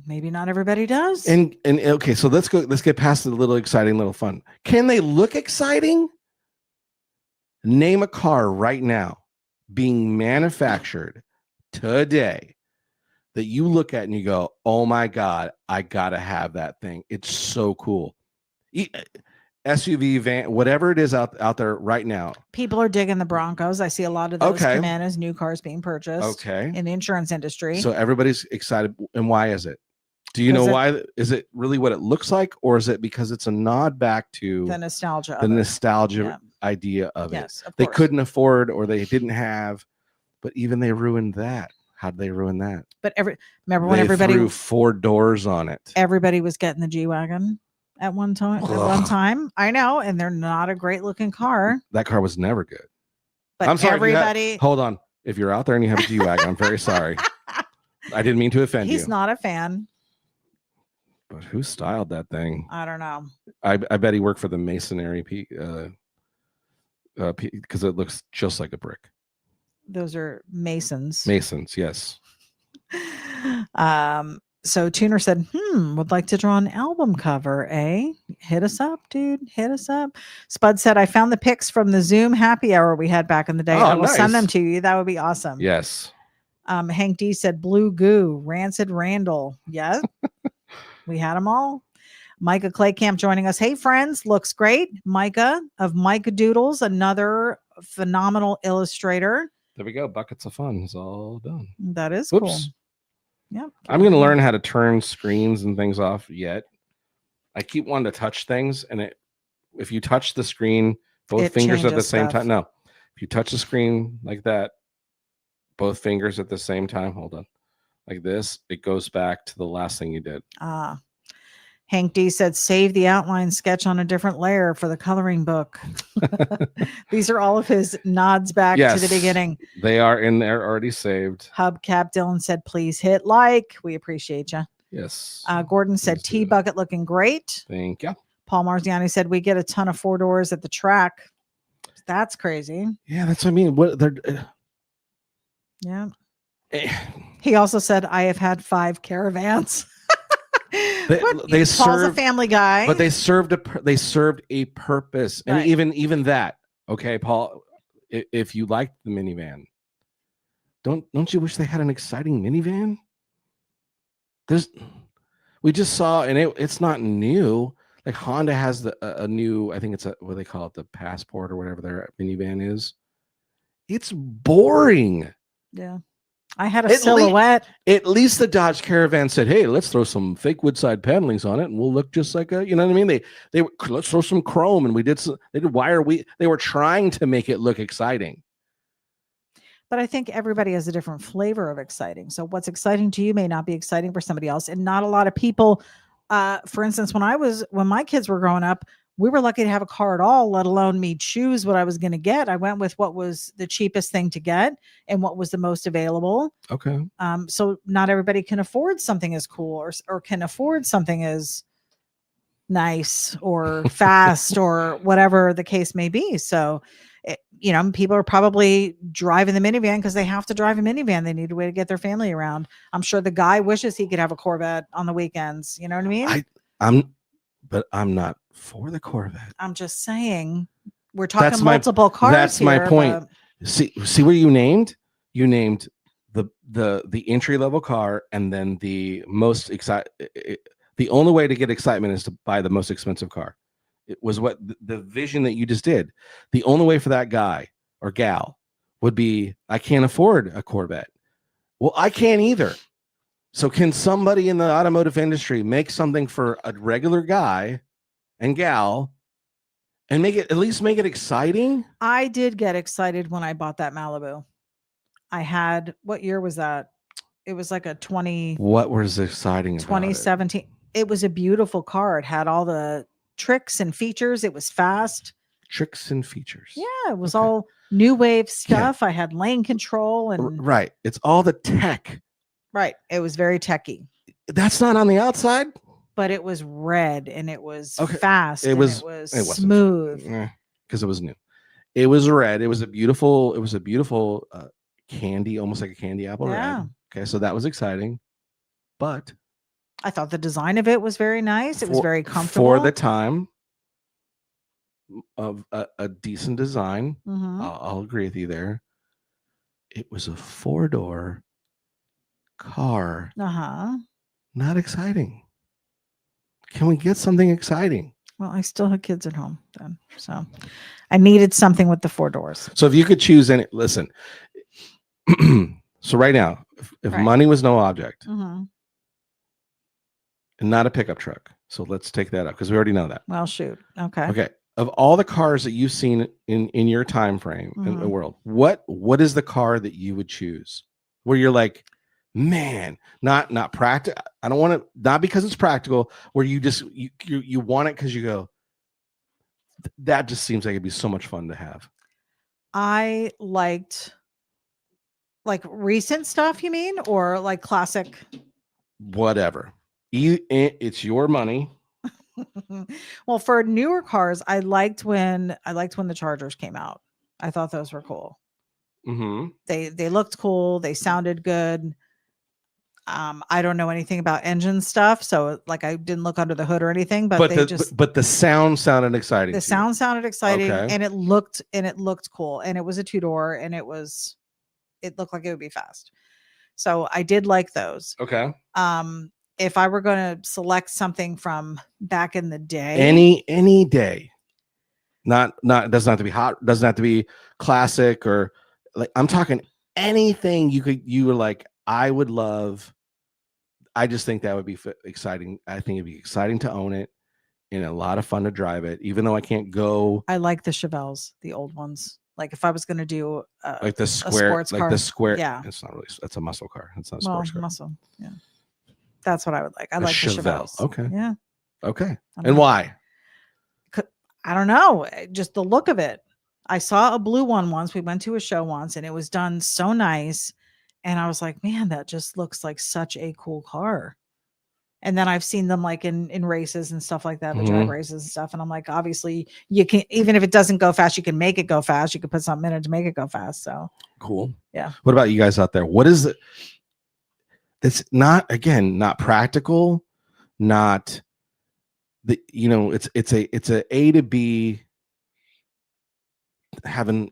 Maybe not everybody does. And okay, so let's get past the little exciting, little fun. Can they look exciting? Name a car right now being manufactured today that you look at and you go, oh my God, I gotta have that thing. It's so cool. SUV, van, whatever it is out there right now. People are digging the Broncos. I see a lot of those come in as new cars being purchased in the insurance industry. So everybody's excited. And why is it? Do you know why? Is it really what it looks like, or is it because it's a nod back to the nostalgia idea of it? Of they course. couldn't afford, or they didn't have, but even they ruined that. How did they ruin that? But remember when everybody threw 4 doors on it? Everybody was getting the G-Wagon at one time. Ugh. At one time, I know, and they're not a great looking car. That car was never good. But I'm sorry. Everybody, hold on. If you're out there and you have a G-Wagon, I'm very sorry. I didn't mean to offend you. He's not a fan. But who styled that thing? I don't know. I bet he worked for the masonry because it looks just like a brick. Those are masons. Masons, yes. So Tuner said, would like to draw an album cover, eh? Hit us up, dude. Hit us up. Spud said, I found the pics from the Zoom happy hour we had back in the day. I will send them to you. That would be awesome. Yes. Hank D said, Blue Goo, Rancid Randall. Yeah. We had them all. Micah Claycamp joining us. Hey, friends. Looks great. Micah of Micah Doodles, another phenomenal illustrator. There we go. Buckets of fun. It's all done. That is cool. Yeah. I'm going to learn how to turn screens and things off yet. I keep wanting to touch things. And if you touch the screen, both fingers at the same time. No. If you touch the screen like that, both fingers at the same time. Hold on. Like this, it goes back to the last thing you did. Hank D said, save the outline sketch on a different layer for the coloring book. These are all of his nods back to the beginning. They are in there already saved. Hubcap Dylan said, please hit like. We appreciate you. Yes. Gordon said, T-Bucket looking great. Thank you. Paul Marziani said, we get a ton of 4 doors at the track. That's crazy. Yeah, that's what I mean. What they're yeah. He also said, I have had 5 caravans. They served a family guy, but they served a purpose. And even that. Okay, Paul, if you liked the minivan, don't you wish they had an exciting minivan? We just saw, and it's not new. Like Honda has a new, I think it's what they call it, the Passport or whatever their minivan is. It's boring. Yeah. I had a Silhouette. At least the Dodge Caravan said, hey, let's throw some fake woodside panelings on it and we'll look just like you know what I mean? Let's throw some chrome, and they did wire. They were trying to make it look exciting. But I think everybody has a different flavor of exciting. So what's exciting to you may not be exciting for somebody else. And not a lot of people, for instance, when my kids were growing up, we were lucky to have a car at all, let alone me choose what I was going to get. I went with what was the cheapest thing to get and what was the most available. Okay. So not everybody can afford something as cool or can afford something as nice or fast or whatever the case may be. So, people are probably driving the minivan because they have to drive a minivan. They need a way to get their family around. I'm sure the guy wishes he could have a Corvette on the weekends. You know what I mean? But I'm not for the Corvette. I'm just saying we're talking multiple cars. That's my point. See where you named the entry level car, and then the most the only way to get excitement is to buy the most expensive car. It was what the vision that you just did. The only way for that guy or gal would be, I can't afford a Corvette. Well, I can't either. So can somebody in the automotive industry make something for a regular guy and gal and at least make it exciting? I did get excited when I bought that Malibu. I had, what year was that? It was like a What was exciting about 2017. It was a beautiful car. It had all the tricks and features. It was fast. Tricks and features. Yeah, it was all new wave stuff. I had lane control and right. It's all the tech. Right. It was very techy. That's not on the outside. But it was red and it was fast. It was smooth. Because it was new. It was red. It was a beautiful candy, almost like a candy apple red. Okay, so that was exciting. But I thought the design of it was very nice. It was very comfortable. For the time of a decent design. Mm-hmm. I'll agree with you there. It was a 4-door car. Not exciting. Can we get something exciting? Well, I still had kids at home then. So I needed something with the 4 doors. So if you could choose any, listen. So right now, if money was no object and not a pickup truck. So let's take that up because we already know that. Well, shoot. Okay. Okay. Of all the cars that you've seen in your time frame in the world, what is the car that you would choose where you're like, man, not practical. I don't want to, not because it's practical, where you just you want it because you go, that just seems like it'd be so much fun to have. I liked like recent stuff, you mean, or like classic? Whatever. It's your money. Well, for newer cars, I liked when the Chargers came out. I thought those were cool. They looked cool. They sounded good. I don't know anything about engine stuff, so like I didn't look under the hood or anything. But the sound sounded exciting. The sound sounded exciting, and it looked cool. And it was a 2-door, and it looked like it would be fast. So I did like those. Okay. If I were going to select something from back in the day, any day, not doesn't have to be hot, doesn't have to be classic, or like I'm talking anything you were like, I would love. I just think that would be exciting. I think it'd be exciting to own it and a lot of fun to drive it, even though I can't go. I like the Chevelles, the old ones. Like if I was going to do like the square, car, the square. Yeah, it's not really. That's a muscle car. It's not a sports car. Muscle. Yeah. That's what I would like. I like the Chevelles. Okay. Yeah. Okay. And why? I don't know. Just the look of it. I saw a blue one once. We went to a show once and it was done so nice. And I was like, man, that just looks like such a cool car. And then I've seen them like in races and stuff like that, the drag races and stuff. And I'm like, obviously you can, even if it doesn't go fast, you can make it go fast. You can put something in it to make it go fast. So cool. Yeah. What about you guys out there? What is it? It's not practical, not the, it's a A to B having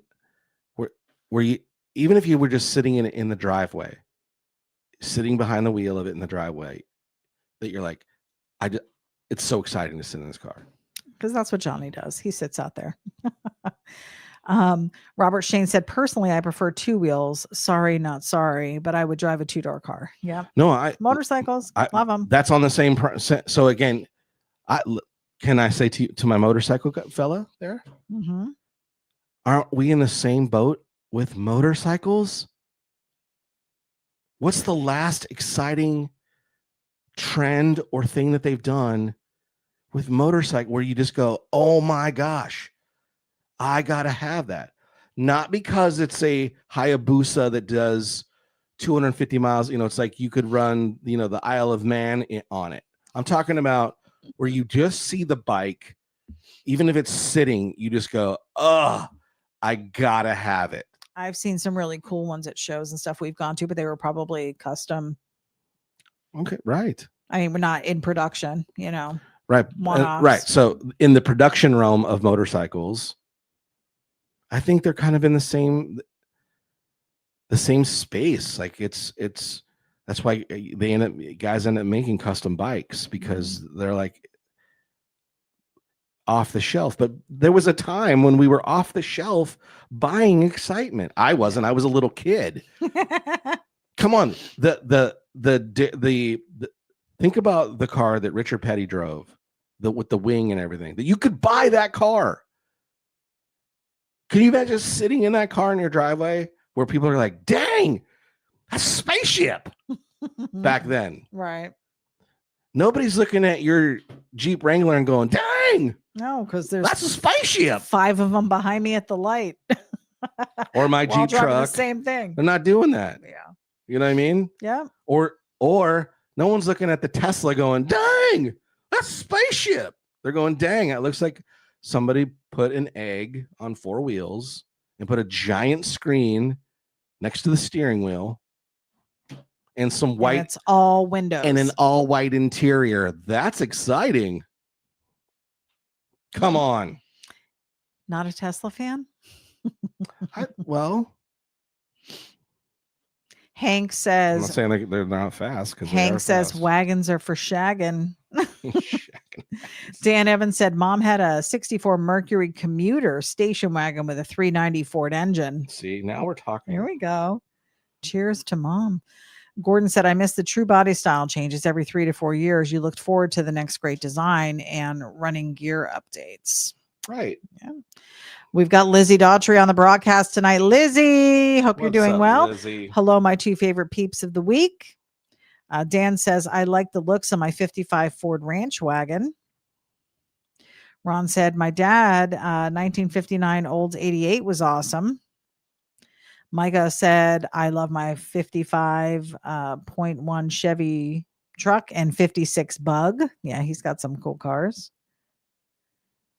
where you, even if you were just sitting in the driveway, sitting behind the wheel of it in the driveway, that you're like, it's so exciting to sit in this car. Because that's what Johnny does. He sits out there. Robert Shane said, personally, I prefer 2 wheels. Sorry, not sorry, but I would drive a 2-door car. Yeah. No, motorcycles, love them. That's on the same. So again, can I say to my motorcycle fella there? Aren't we in the same boat with motorcycles? What's the last exciting trend or thing that they've done with motorcycle where you just go, oh my gosh, I gotta have that? Not because it's a Hayabusa that does 250 miles. It's like you could run, the Isle of Man on it. I'm talking about where you just see the bike, even if it's sitting, you just go, oh, I gotta have it. I've seen some really cool ones at shows and stuff we've gone to, but they were probably custom. Okay, right. I mean, we're not in production, Right. Right. So in the production realm of motorcycles, I think they're kind of in the same space. Like it's that's why guys end up making custom bikes because they're like off the shelf. But there was a time when we were off the shelf buying excitement. I wasn't. I was a little kid. Come on. The the think about the car that Richard Petty drove, with the wing and everything. That you could buy that car. Can you imagine sitting in that car in your driveway where people are like, "Dang, that's a spaceship." Back then, right? Nobody's looking at your Jeep Wrangler and going, "Dang, no," because that's a spaceship. 5 of them behind me at the light. Or my Jeep truck. The same thing. They're not doing that. Yeah. You know what I mean? Yeah. Or no one's looking at the Tesla going, "Dang, that's a spaceship." They're going, "Dang, it looks like somebody put an egg on 4 wheels and put a giant screen next to the steering wheel and some white." And it's all windows. And an all white interior. That's exciting. Come on. Not a Tesla fan? Well, Hank says, I'm not saying they're not fast. Hank says fast. Wagons are for shagging. Dan Evans said Mom had a 64 Mercury commuter station wagon with a 390 Ford engine. See, now we're talking. Here we go. Cheers to Mom. Gordon said, I miss the true body style changes every 3 to 4 years. You looked forward to the next great design and running gear updates. Right. Yeah. We've got Lizzie Daughtry on the broadcast tonight. Lizzie, hope you're doing well. Lizzie? Hello, my 2 favorite peeps of the week. Dan says, I like the looks of my 55 Ford Ranch wagon. Ron said, my dad, 1959 Olds 88 was awesome. Micah said, I love my 55.1 Chevy truck and 56 Bug. Yeah, he's got some cool cars.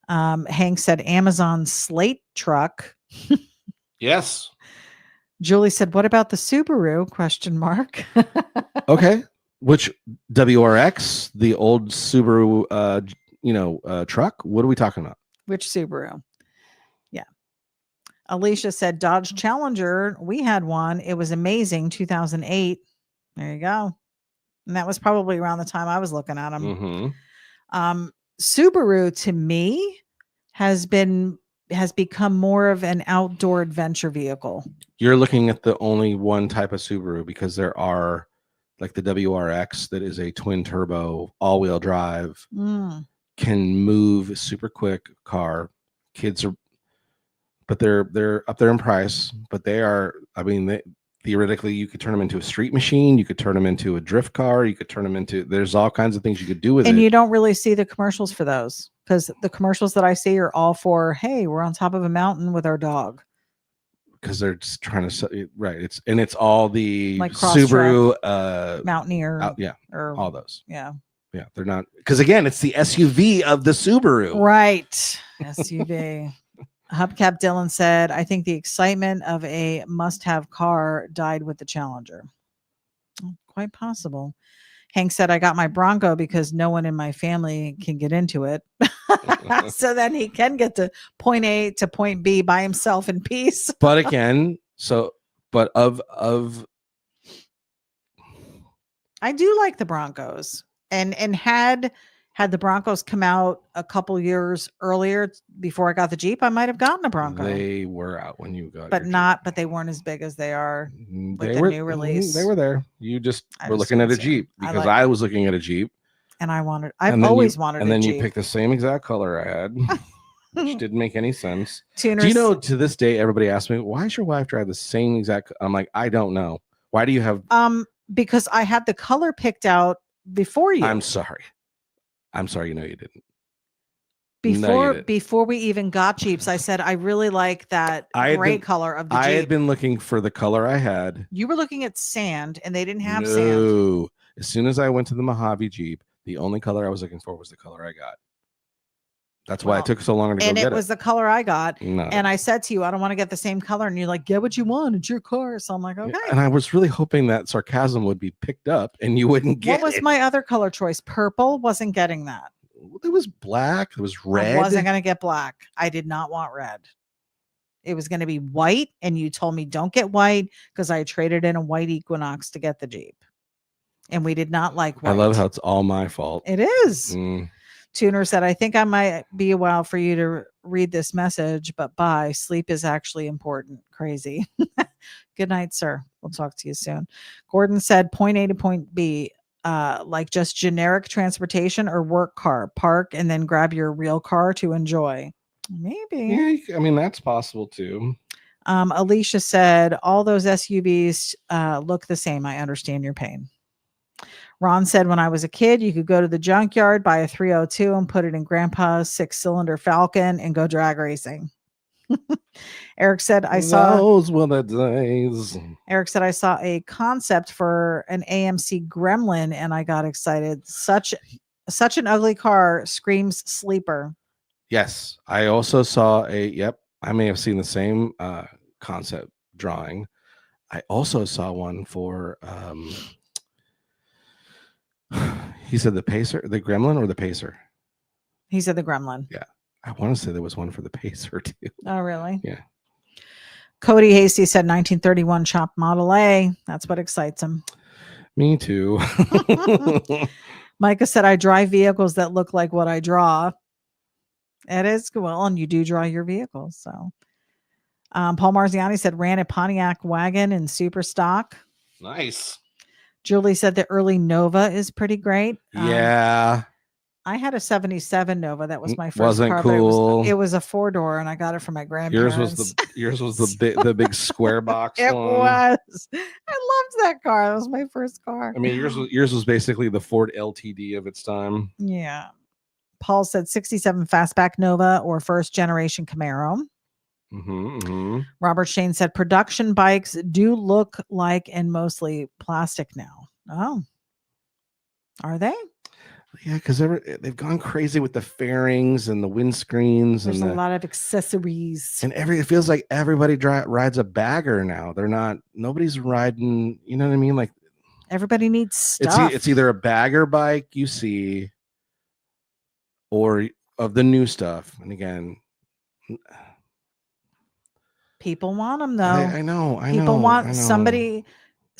Hank said, Amazon Slate truck. Yes. Julie said, what about the Subaru? ? Okay. Which WRX, the old Subaru, truck? What are we talking about? Which Subaru? Yeah. Alicia said, Dodge Challenger. We had one. It was amazing. 2008. There you go. And that was probably around the time I was looking at them. Mm-hmm. Subaru to me has become more of an outdoor adventure vehicle. You're looking at the only one type of Subaru, because there are like the WRX that is a twin turbo all-wheel drive, can move super quick car. Kids are, but they're up there in price, but they are, I mean, theoretically you could turn them into a street machine, you could turn them into a drift car, you could turn them into, there's all kinds of things you could do with it. And you don't really see the commercials for those, because the commercials that I see are all for, hey, we're on top of a mountain with our dog. Because they're just trying to, right. It's all the like Subaru, Mountaineer. Or all those. Yeah. Yeah. They're not, because again, it's the SUV of the Subaru. Right. SUV. Hubcap Dylan said, I think the excitement of a must-have car died with the Challenger. Quite possible. Hank said, I got my Bronco because no one in my family can get into it. So then he can get to point A to point B by himself in peace. But again, of I do like the Broncos. And had the Broncos come out a couple years earlier before I got the Jeep, I might have gotten a Bronco. They were out when you got, but they weren't as big as they are with the new release. They were there. You just were looking at a Jeep, because I was looking at a Jeep, and I've always wanted. And then you picked the same exact color I had, which didn't make any sense. Tuners, do you know? To this day, everybody asks me, "Why does your wife drive the same exact?" I'm like, I don't know. Why do you have? Because I had the color picked out before you. I'm sorry. You know you didn't. Before we even got Jeeps, I said I really like that gray color of the Jeep. I had been looking for the color I had. You were looking at sand, and they didn't have sand. As soon as I went to the Mojave Jeep, the only color I was looking for was the color I got. That's why it took so long to go get it. And it was the color I got. No. And I said to you, I don't want to get the same color. And you're like, get what you want. It's your car. So I'm like, okay. And I was really hoping that sarcasm would be picked up and you wouldn't get it. What was my other color choice? Purple. Wasn't getting that. It was black. It was red. I wasn't going to get black. I did not want red. It was going to be white. And you told me don't get white because I traded in a white Equinox to get the Jeep. And we did not like white. I love how it's all my fault. It is. Tuner said, I think I might be a while for you to read this message, but bye. Sleep is actually important. Crazy. Good night, sir. We'll talk to you soon. Gordon said point A to point B, like just generic transportation or work car, park and then grab your real car to enjoy. Maybe. Yeah, I mean, that's possible too. Alicia said, all those SUVs look the same. I understand your pain. Ron said, when I was a kid, you could go to the junkyard, buy a 302 and put it in grandpa's 6-cylinder Falcon and go drag racing. Eric said, those were the days. Eric said, I saw a concept for an AMC Gremlin and I got excited. Such an ugly car, screams sleeper. Yes. I also saw I may have seen the same concept drawing. I also saw one for he said the Gremlin or the Pacer? He said the Gremlin. Yeah. I want to say there was one for the Pacer too. Oh, really? Yeah. Cody Hasty said 1931 Chop Model A. That's what excites him. Me too. Micah said, I drive vehicles that look like what I draw. It is well, and you do draw your vehicles. So Paul Marziani said, ran a Pontiac wagon in super stock. Nice. Julie said the early Nova is pretty great. Yeah. I had a 77 Nova. That was my first Wasn't car. Cool. It was a 4-door, and I got it from my grandparents. Yours was the big square box. It was. I loved that car. That was my first car. I mean, yours was basically the Ford LTD of its time. Yeah. Paul said 67 Fastback Nova or first generation Camaro. Robert Shane said production bikes do look like and mostly plastic now. Oh, are they? Yeah, because they've gone crazy with the fairings and the windscreens. There's a lot of accessories, and it feels like everybody rides a bagger now. Nobody's riding. You know what I mean? Like everybody needs stuff. It's either a bagger bike you see, or of the new stuff. And again, people want them though. I know. People want somebody.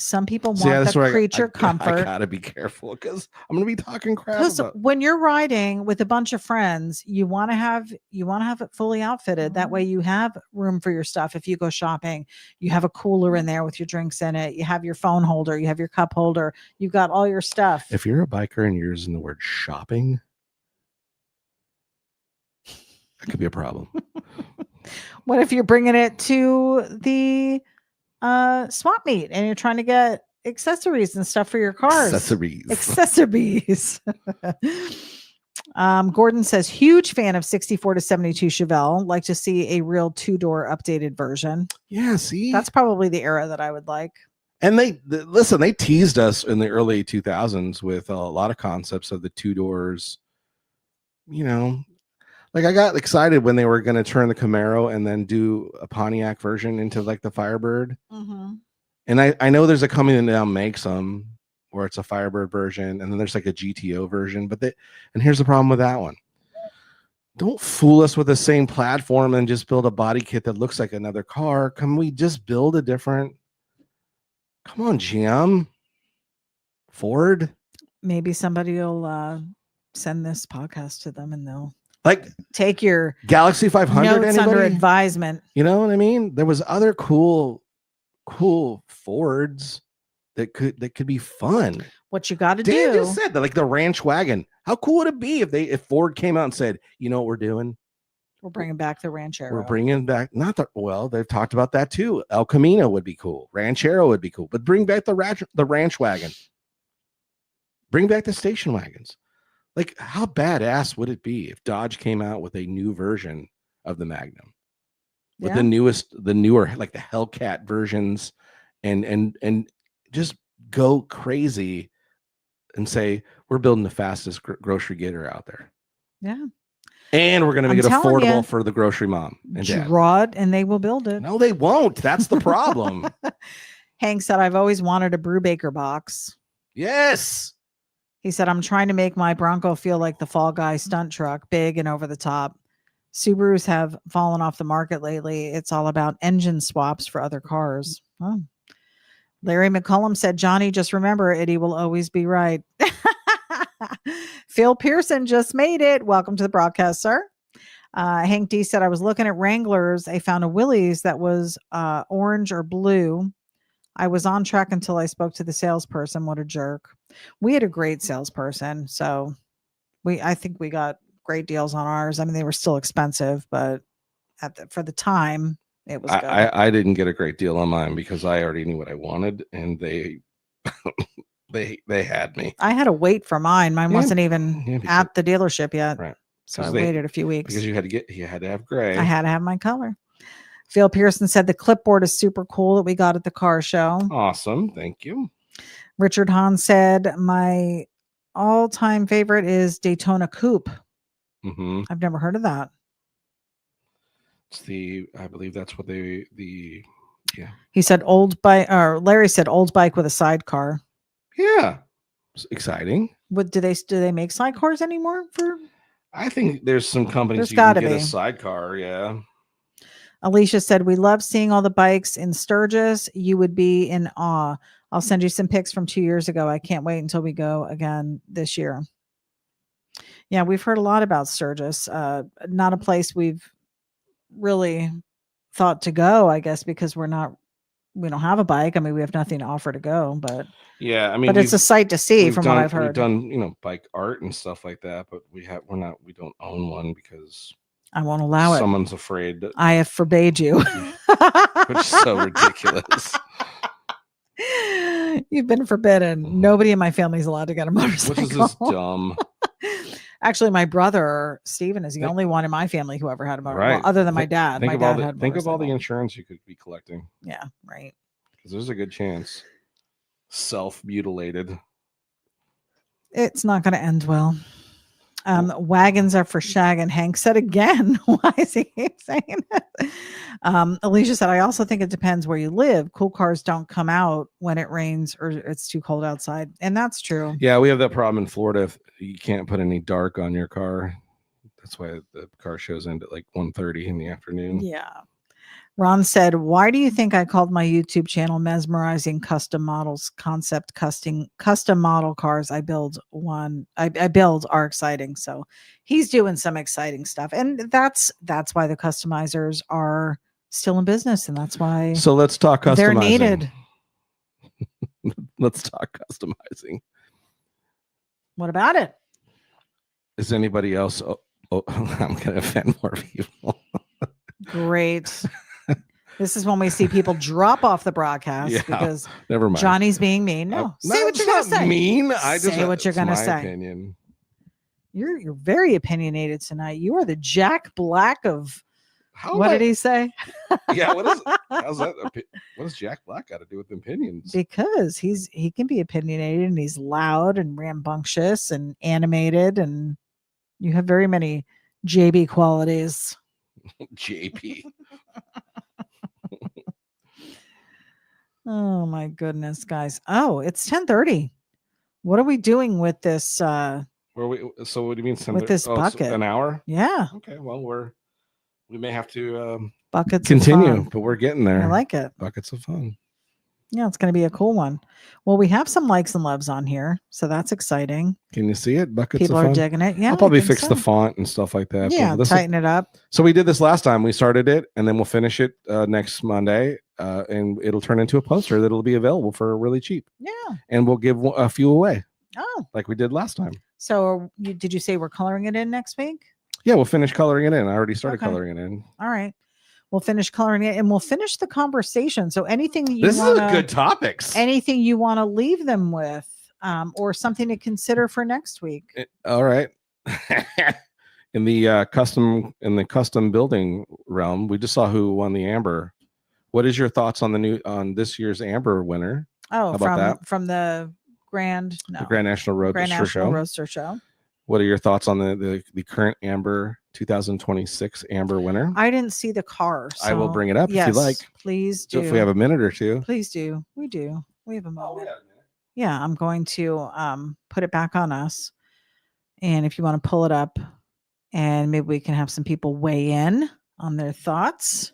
Some people want the creature comfort. I gotta be careful because I'm gonna be talking crap. Because when you're riding with a bunch of friends, you want to have it fully outfitted. That way, you have room for your stuff. If you go shopping, you have a cooler in there with your drinks in it. You have your phone holder. You have your cup holder. You've got all your stuff. If you're a biker and you're using the word shopping, that could be a problem. What if you're bringing it to the swap meet and you're trying to get accessories and stuff for your cars? Accessories. Gordon says huge fan of 64 to 72 Chevelle. Like to see a real 2-door updated version. Yeah, see, that's probably the era that I would like. And they teased us in the early 2000s with a lot of concepts of the 2 doors. You know, like I got excited when they were going to turn the Camaro and then do a Pontiac version into like the Firebird. And I know there's a company that now makes them where it's a Firebird version and then there's like a GTO version. And here's the problem with that one. Don't fool us with the same platform and just build a body kit that looks like another car. Can we just build a different? Come on, GM. Ford. Maybe somebody will send this podcast to them and they'll take your Galaxy 500 notes under advisement. You know what I mean? There was other cool Fords that could be fun. What you got to do? Dan just said that, like the ranch wagon. How cool would it be if Ford came out and said, "You know what we're doing? We're bringing back the Ranchero. We're bringing back they've talked about that too. El Camino would be cool. Ranchero would be cool, but bring back the ranch wagon. Bring back the station wagons." Like, how badass would it be if Dodge came out with a new version of the Magnum with the newer, like the Hellcat versions, and just go crazy and say, we're building the fastest grocery getter out there. Yeah. And we're going to make it affordable for the grocery mom and dad. Draw it and they will build it. No, they won't. That's the problem. Hank said, I've always wanted a Brubaker box. Yes. He said, I'm trying to make my Bronco feel like the Fall Guy stunt truck, big and over the top. Subarus have fallen off the market lately. It's all about engine swaps for other cars. Oh. Larry McCullum said, Johnny, just remember, Eddie will always be right. Phil Pearson just made it. Welcome to the broadcast, sir. Hank D said, I was looking at Wranglers. I found a Willys that was orange or blue. I was on track until I spoke to the salesperson. What a jerk. We had a great salesperson. So I think we got great deals on ours. I mean, they were still expensive, but for the time, it was good. I didn't get a great deal on mine because I already knew what I wanted, and they they had me. I had to wait for mine. Mine wasn't even at the dealership yet. Right. So I waited a few weeks. Because you had to have gray. I had to have my color. Phil Pearson said the clipboard is super cool that we got at the car show. Awesome. Thank you. Richard Hahn said my all-time favorite is Daytona Coupe. Mm-hmm. I've never heard of that. I believe that's what yeah. He said old bike, or Larry said old bike with a sidecar. Yeah. It's exciting. Do they make sidecars anymore I think there's some companies you can get a sidecar, yeah. Alicia said, we love seeing all the bikes in Sturgis. You would be in awe. I'll send you some pics from 2 years ago. I can't wait until we go again this year. Yeah, we've heard a lot about Sturgis. Not a place we've really thought to go, I guess, because we don't have a bike. I mean, we have nothing to offer to go, but yeah, I mean, but it's a sight to see from what I've heard. We've done, bike art and stuff like that, but we don't own one because I won't allow it. Someone's afraid. I have forbade you. Which is so ridiculous. You've been forbidden. Mm-hmm. Nobody in my family is allowed to get a motorcycle. Which is just dumb. Actually, my brother Steven is the only one in my family who ever had a motorcycle, well, other than my dad. My dad had. Think of all the insurance you could be collecting. Yeah, right. Because there's a good chance. Self-mutilated. It's not going to end well. Wagons are for shag, and Hank said again. Why is he saying it? Alicia said, I also think it depends where you live. Cool cars don't come out when it rains or it's too cold outside. And that's true. Yeah, we have that problem in Florida. You can't put any dark on your car. That's why the car shows end at like 1:30 in the afternoon. Yeah. Ron said, why do you think I called my YouTube channel Mesmerizing Custom Models Concept Custom Model Cars? I build are exciting. So he's doing some exciting stuff. And that's why the customizers are still in business. And that's why so let's talk customizing. They're needed. Let's talk customizing. What about it? Is anybody else? Oh, I'm going to offend more people. Great. This is when we see people drop off the broadcast because never mind. Johnny's being mean. No, say what you're going to say. Mean. Say what you're going to say. Opinion. You're very opinionated tonight. You are the Jack Black of. What did he say? Yeah. How's that? What does Jack Black got to do with opinions? Because he can be opinionated and he's loud and rambunctious and animated, and you have very many JB qualities. JP. Oh my goodness, guys. Oh, it's 10:30. What are we doing with this? So what do you mean? With this bucket? An hour? Yeah. Okay. Well, we may have to buckets continue, but we're getting there. I like it. Buckets of fun. Yeah, it's going to be a cool one. Well, we have some likes and loves on here, so that's exciting. Can you see it? Buckets People of fun. Are digging it. Yeah, I'll probably fix the font and stuff like that. Yeah, tighten it up. So we did this last time. We started it, and then we'll finish it next Monday, and it'll turn into a poster that'll be available for really cheap. Yeah, and we'll give a few away. Oh, like we did last time. So did you say we're coloring it in next week? Yeah, we'll finish coloring it in. I already started coloring it in. All right. We'll finish coloring it and we'll finish the conversation. So anything that you This is good topics. Anything you want to leave them with, or something to consider for next week. All right. in the custom building realm, we just saw who won the Amber. What is your thoughts on this year's Amber winner? Oh, from the Grand National Roadster Show. What are your thoughts on the current Amber 2026 Amber winner? I didn't see the car. So I will bring it up if you like. Please do. If we have a minute or two. Please do. We do. We have a moment. Yeah, I'm going to put it back on us. And if you want to pull it up and maybe we can have some people weigh in on their thoughts.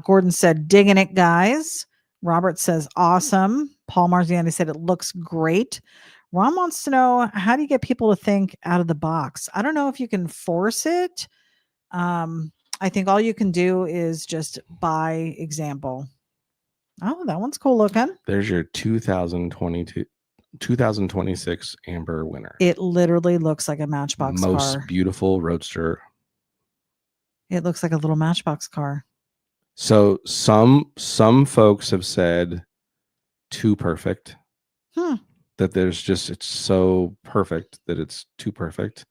Gordon said, digging it, guys. Robert says, awesome. Paul Marziani said, it looks great. Ron wants to know, how do you get people to think out of the box? I don't know if you can force it. I think all you can do is just buy example. Oh, that one's cool looking. There's your 2026 Amber winner. It literally looks like a Matchbox car. Most beautiful roadster. It looks like a little Matchbox car. So some folks have said too perfect. That it's so perfect that it's too perfect.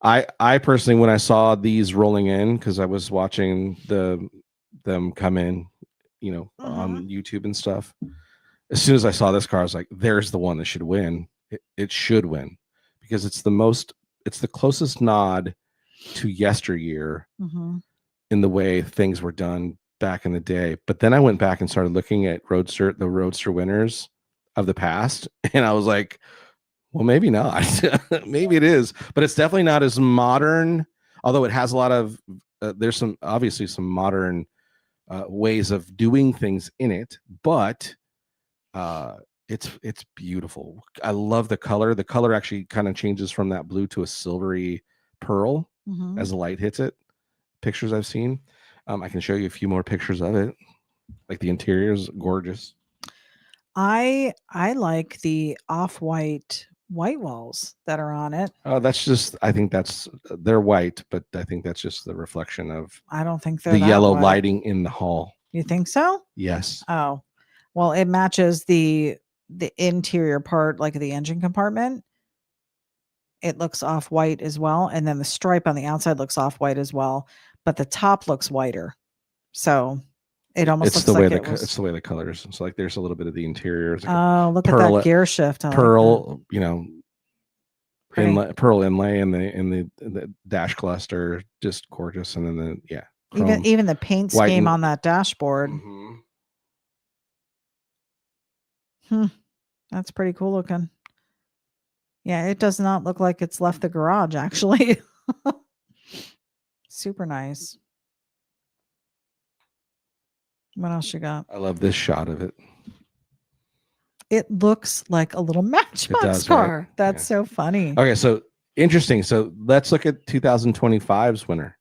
I personally, when I saw these rolling in, because I was watching them come in, on YouTube and stuff. As soon as I saw this car, I was like, "There's the one that should win. It should win because it's the closest nod to yesteryear in the way things were done back in the day." But then I went back and started looking at the roadster winners of the past, and I was like, well, maybe not. Maybe it is, but it's definitely not as modern. Although it has a lot of there's obviously some modern ways of doing things in it, but it's beautiful. I love the color. The color actually kind of changes from that blue to a silvery pearl as the light hits it. Pictures I've seen. I can show you a few more pictures of it. Like the interior is gorgeous. I like the off-white white walls that are on it. Oh, I think they're white, but I think that's just the reflection of I don't think they're the yellow lighting in the hall. You think so? Yes. Oh, well, it matches the interior part, like the engine compartment. It looks off-white as well, and then the stripe on the outside looks off-white as well, but the top looks whiter. So it almost looks like it's the way the colors. So like there's a little bit of the interior. Oh, look at that gear shift. Pearl, pearl inlay in the dash cluster, just gorgeous. And then even the paint scheme on that dashboard. That's pretty cool looking. Yeah, it does not look like it's left the garage, actually. Super nice. What else you got? I love this shot of it. It looks like a little Matchbox car. Right? That's so funny. Okay, so interesting. So let's look at 2025's winner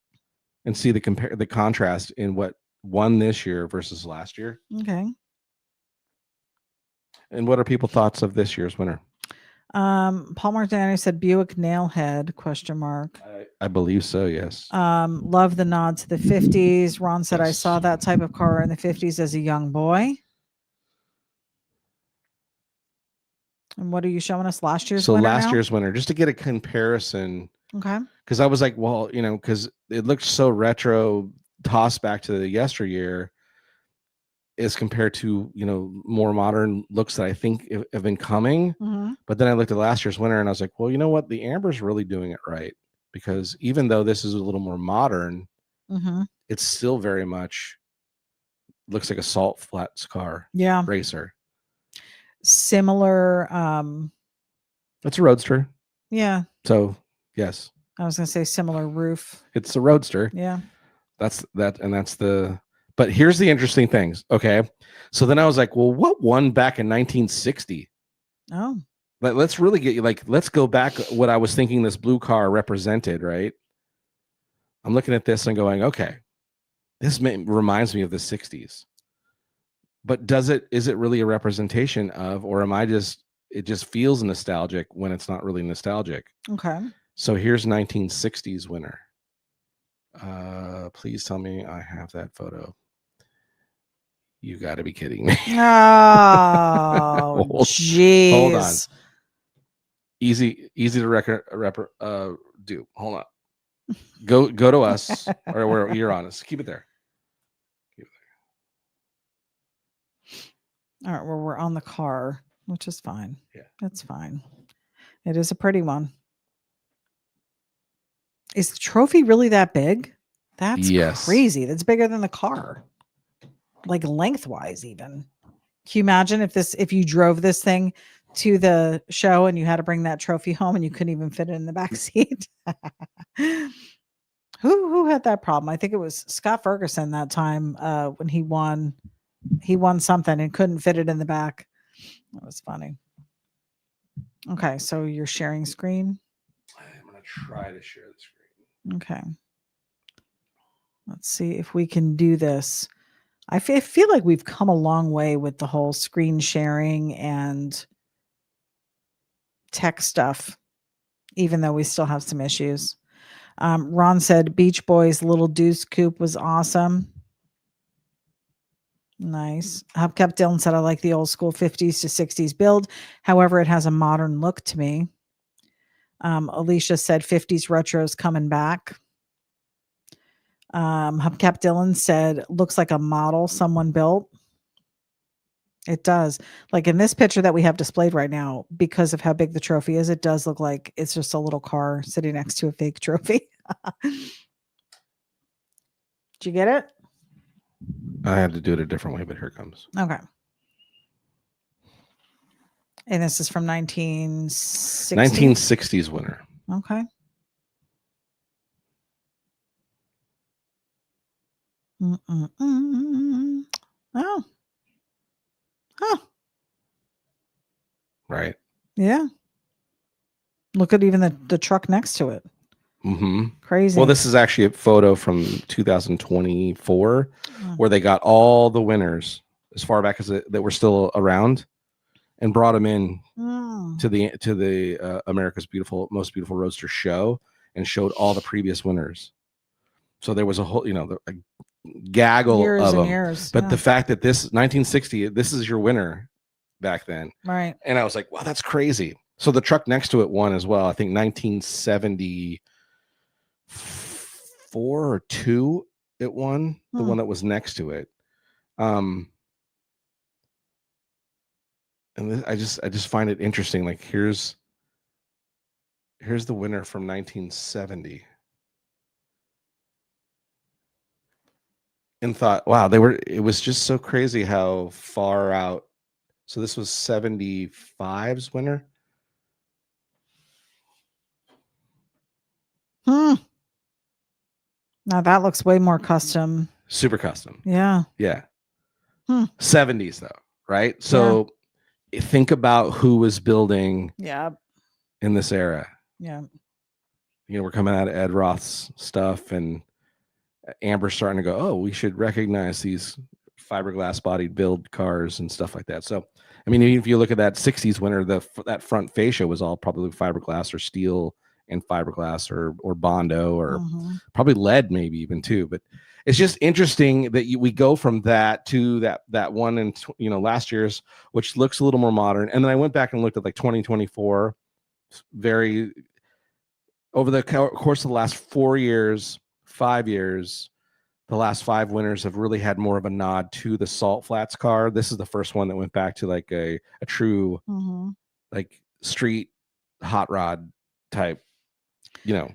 and see the contrast in what won this year versus last year. Okay. And what are people's thoughts of this year's winner? Paul Martani said Buick Nailhead ? I believe so, yes. Love the nod to the 50s. Ron said, yes. I saw that type of car in the 50s as a young boy. And what are you showing us? Last year's winner? So last year's winner, just to get a comparison. Okay. Because I was like, well, because it looked so retro, tossed back to the yesteryear, as compared to more modern looks that I think have been coming. But then I looked at last year's winner and I was like, well, you know what? The Amber's really doing it right, because even though this is a little more modern, it's still very much looks like a salt flats car. Yeah. Racer. Similar. It's a roadster. Yeah. So yes. I was gonna say similar roof. It's a roadster. Yeah. That's the. But here's the interesting things. Okay. So then I was like, well, what won back in 1960? Oh. Let's really let's go back what I was thinking this blue car represented, right? I'm looking at this and going, okay, this reminds me of the 60s. But is it really a representation of, or it just feels nostalgic when it's not really nostalgic? Okay. So here's 1960s winner. Please tell me I have that photo. You got to be kidding me. Oh, jeez. Hold on. Easy to do. Hold on. Go to us or where you're on us. Keep it there. All right. Well, we're on the car, which is fine. Yeah. That's fine. It is a pretty one. Is the trophy really that big? That's crazy. That's bigger than the car. Like lengthwise even. Can you imagine if you drove this thing to the show and you had to bring that trophy home and you couldn't even fit it in the back seat? Who had that problem? I think it was Scott Ferguson that time when he won something and couldn't fit it in the back. That was funny. Okay, so you're sharing screen? I'm going to try to share the screen. Okay. Let's see if we can do this. I feel like we've come a long way with the whole screen sharing and tech stuff, even though we still have some issues. Ron said Beach Boys Little Deuce Coupe was awesome. Nice. Hubcap Dylan said I like the old school 50s to 60s build. However, it has a modern look to me. Alicia said 50s retro is coming back. Hubcap Dylan said looks like a model someone built. It does. Like in this picture that we have displayed right now, because of how big the trophy is, it does look like it's just a little car sitting next to a fake trophy. Did you get it? I had to do it a different way, but here it comes. Okay. And this is from 1960? 1960s winner. Okay. Oh. Huh. Right. Yeah. Look at even the truck next to it. Mm-hmm. Crazy. Well, this is actually a photo from 2024 where they got all the winners as far back as that were still around and brought them in to the America's Most Beautiful Roadster show and showed all the previous winners. So there was a whole, a gaggle years of and them. Years. But the fact that this 1960, this is your winner back then. Right. And I was like, wow, that's crazy. So the truck next to it won as well. I think 1974 or 2 it won, the one that was next to it. And I just find it interesting. Like here's the winner from 1970. And thought, wow, it was just so crazy how far out. So this was 75's winner. Now that looks way more custom. Super custom. Yeah. Yeah. 70s though, right? So think about who was building in this era. Yeah. We're coming out of Ed Roth's stuff and Amber's starting to go, oh, we should recognize these fiberglass bodied build cars and stuff like that. So, I mean, even if you look at that 60s winner, that front fascia was all probably fiberglass or steel and fiberglass or Bondo or probably lead maybe even too. But it's just interesting that we go from that to that one in last year's, which looks a little more modern. And then I went back and looked at like 2024, over the course of the last 4 years, 5 years, the last 5 winners have really had more of a nod to the Salt Flats car. This is the first one that went back to like a true like street hot rod type,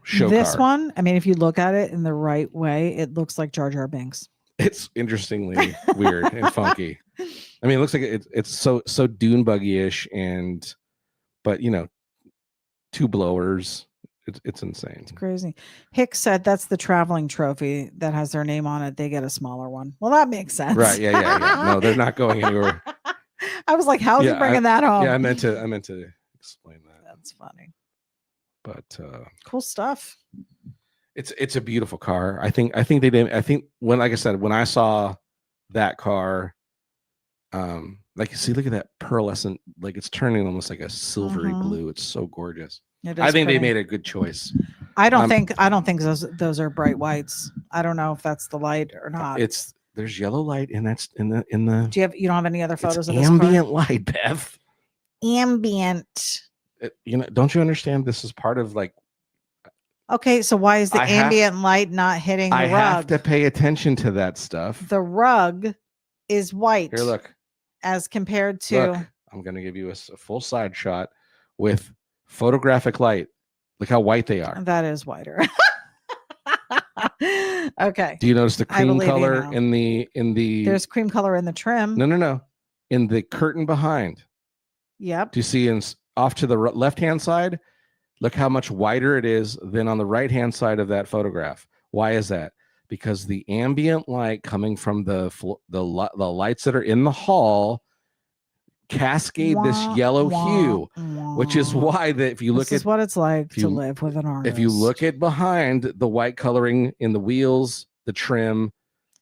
show this car. One, I mean, if you look at it in the right way, it looks like Jar Jar Binks. It's interestingly weird and funky. I mean, it looks like it's so dune buggy-ish but 2 blowers. It's insane. It's crazy. Hicks said that's the traveling trophy that has their name on it. They get a smaller one. Well, that makes sense. Right. Yeah. No, they're not going anywhere. I was like, how's he bringing that home? Yeah, I meant to explain that. That's funny. But cool stuff. It's a beautiful car. I think they did. I think when, like I said, when I saw that car, like you see, look at that pearlescent, like it's turning almost like a silvery blue. It's so gorgeous. I think they made a good choice. I don't think those are bright whites. I don't know if that's the light or not. There's yellow light, and that's in the. You don't have any other photos of this ambient car? light, Beth. Ambient. Don't you understand? This is part of like. Okay, so why is the ambient light not hitting the rug? I have to pay attention to that stuff. The rug is white. Here, look. As compared to. Look, I'm going to give you a full side shot with photographic light. Look how white they are. That is whiter. Okay. Do you notice the cream color in the There's cream color in the trim. No. In the curtain behind. Yep. Do you see off to the left-hand side? Look how much whiter it is than on the right-hand side of that photograph. Why is that? Because the ambient light coming from the lights that are in the hall cascade this yellow hue, which is why that if you look at what it's like to live with an artist. If you look at behind the white coloring in the wheels the trim.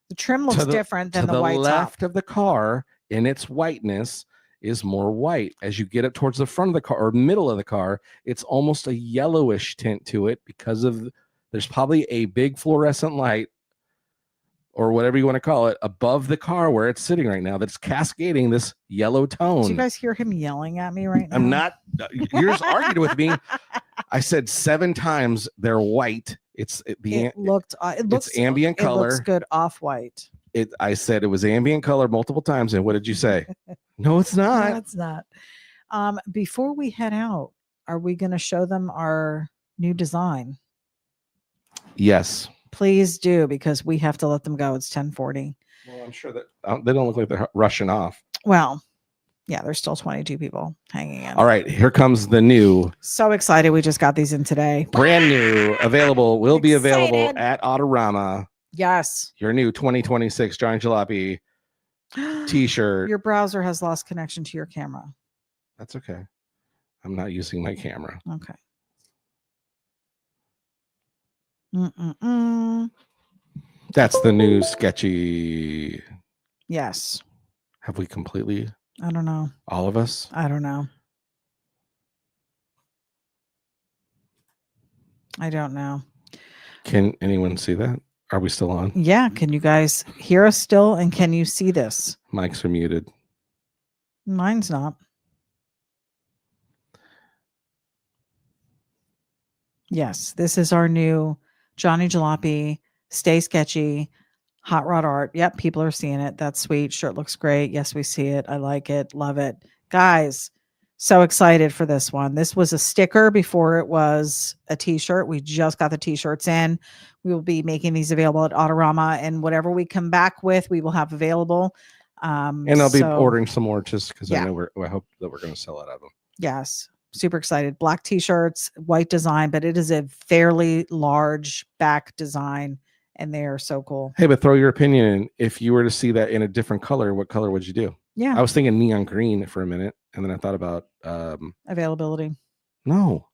The trim looks different than the white left top. of the car in its whiteness is more white. As you get it towards the front of the car or middle of the car, it's almost a yellowish tint to it because of there's probably a big fluorescent light or whatever you want to call it above the car where it's sitting right now that's cascading this yellow tone. Do you guys hear him yelling at me right now? I'm not. You're just arguing with me. I said 7 times they're white. It's ambient color. It looks good off-white. I said it was ambient color multiple times, and what did you say? No, it's not. No, it's not. Before we head out, are we going to show them our new design? Yes. Please do, because we have to let them go. It's 10:40. Well, I'm sure that they don't look like they're rushing off. Well, yeah, there's still 22 people hanging in. All right, here comes the new. So excited. We just got these in today. Brand new, available, will be available at Autorama. Yes. Your new 2026 Johnny Jalopy t-shirt. Your browser has lost connection to your camera. That's okay. I'm not using my camera. Okay. That's the new Sketchy. Yes. Have we completely? I don't know. All of us? I don't know. I don't know. Can anyone see that? Are we still on? Yeah. Can you guys hear us still? And can you see this? Mics are muted. Mine's not. Yes. This is our new Johnny Jalopy, Stay Sketchy, Hot Rod Art. Yep. People are seeing it. That's sweet. Shirt looks great. Yes, we see it. I like it. Love it. Guys, so excited for this one. This was a sticker before it was a t-shirt. We just got the t-shirts in. We will be making these available at Autorama, and whatever we come back with, we will have available. And I'll be ordering some more just because I know I hope that we're going to sell out of them. Yes. Super excited. Black t-shirts, white design, but it is a fairly large back design, and they are so cool. Hey, but throw your opinion in. If you were to see that in a different color, what color would you do? Yeah. I was thinking neon green for a minute, and then I thought about availability. No.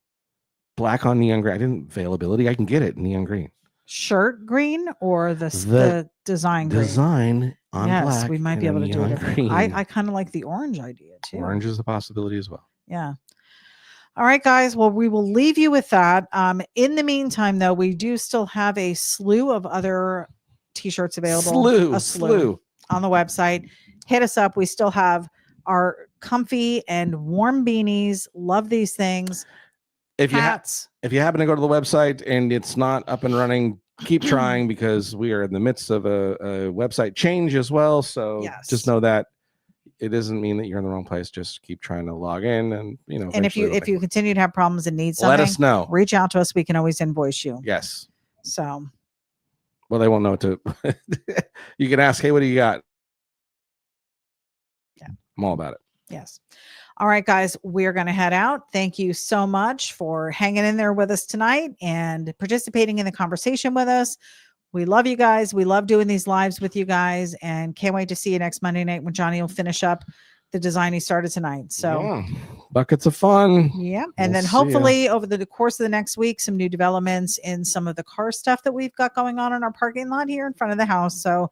Black on neon green. I didn't availability. I can get it neon green. Shirt green or the design green? Design on black. Yes, we might be able to do it. Green. I kind of like the orange idea too. Orange is a possibility as well. Yeah. All right, guys. Well, we will leave you with that. In the meantime, though, we do still have a slew of other t-shirts available. A slew on the website. Hit us up. We still have our comfy and warm beanies. Love these things. If you happen to go to the website and it's not up and running, keep trying because we are in the midst of a website change as well. So just know that it doesn't mean that you're in the wrong place. Just keep trying to log in, and And if you continue to have problems and need something, let us know. Reach out to us. We can always invoice you. Yes. So. Well, they won't know what to. You can ask, hey, what do you got? Yeah. I'm all about it. Yes. All right, guys, we're going to head out. Thank you so much for hanging in there with us tonight and participating in the conversation with us. We love you guys. We love doing these lives with you guys, and can't wait to see you next Monday night when Johnny will finish up the design he started tonight. So buckets of fun. Yeah. And then hopefully over the course of the next week, some new developments in some of the car stuff that we've got going on in our parking lot here in front of the house. So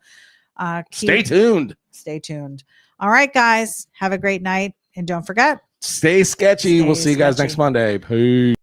stay tuned. Stay tuned. All right, guys, have a great night. And don't forget, stay sketchy. We'll see you guys next Monday. Peace.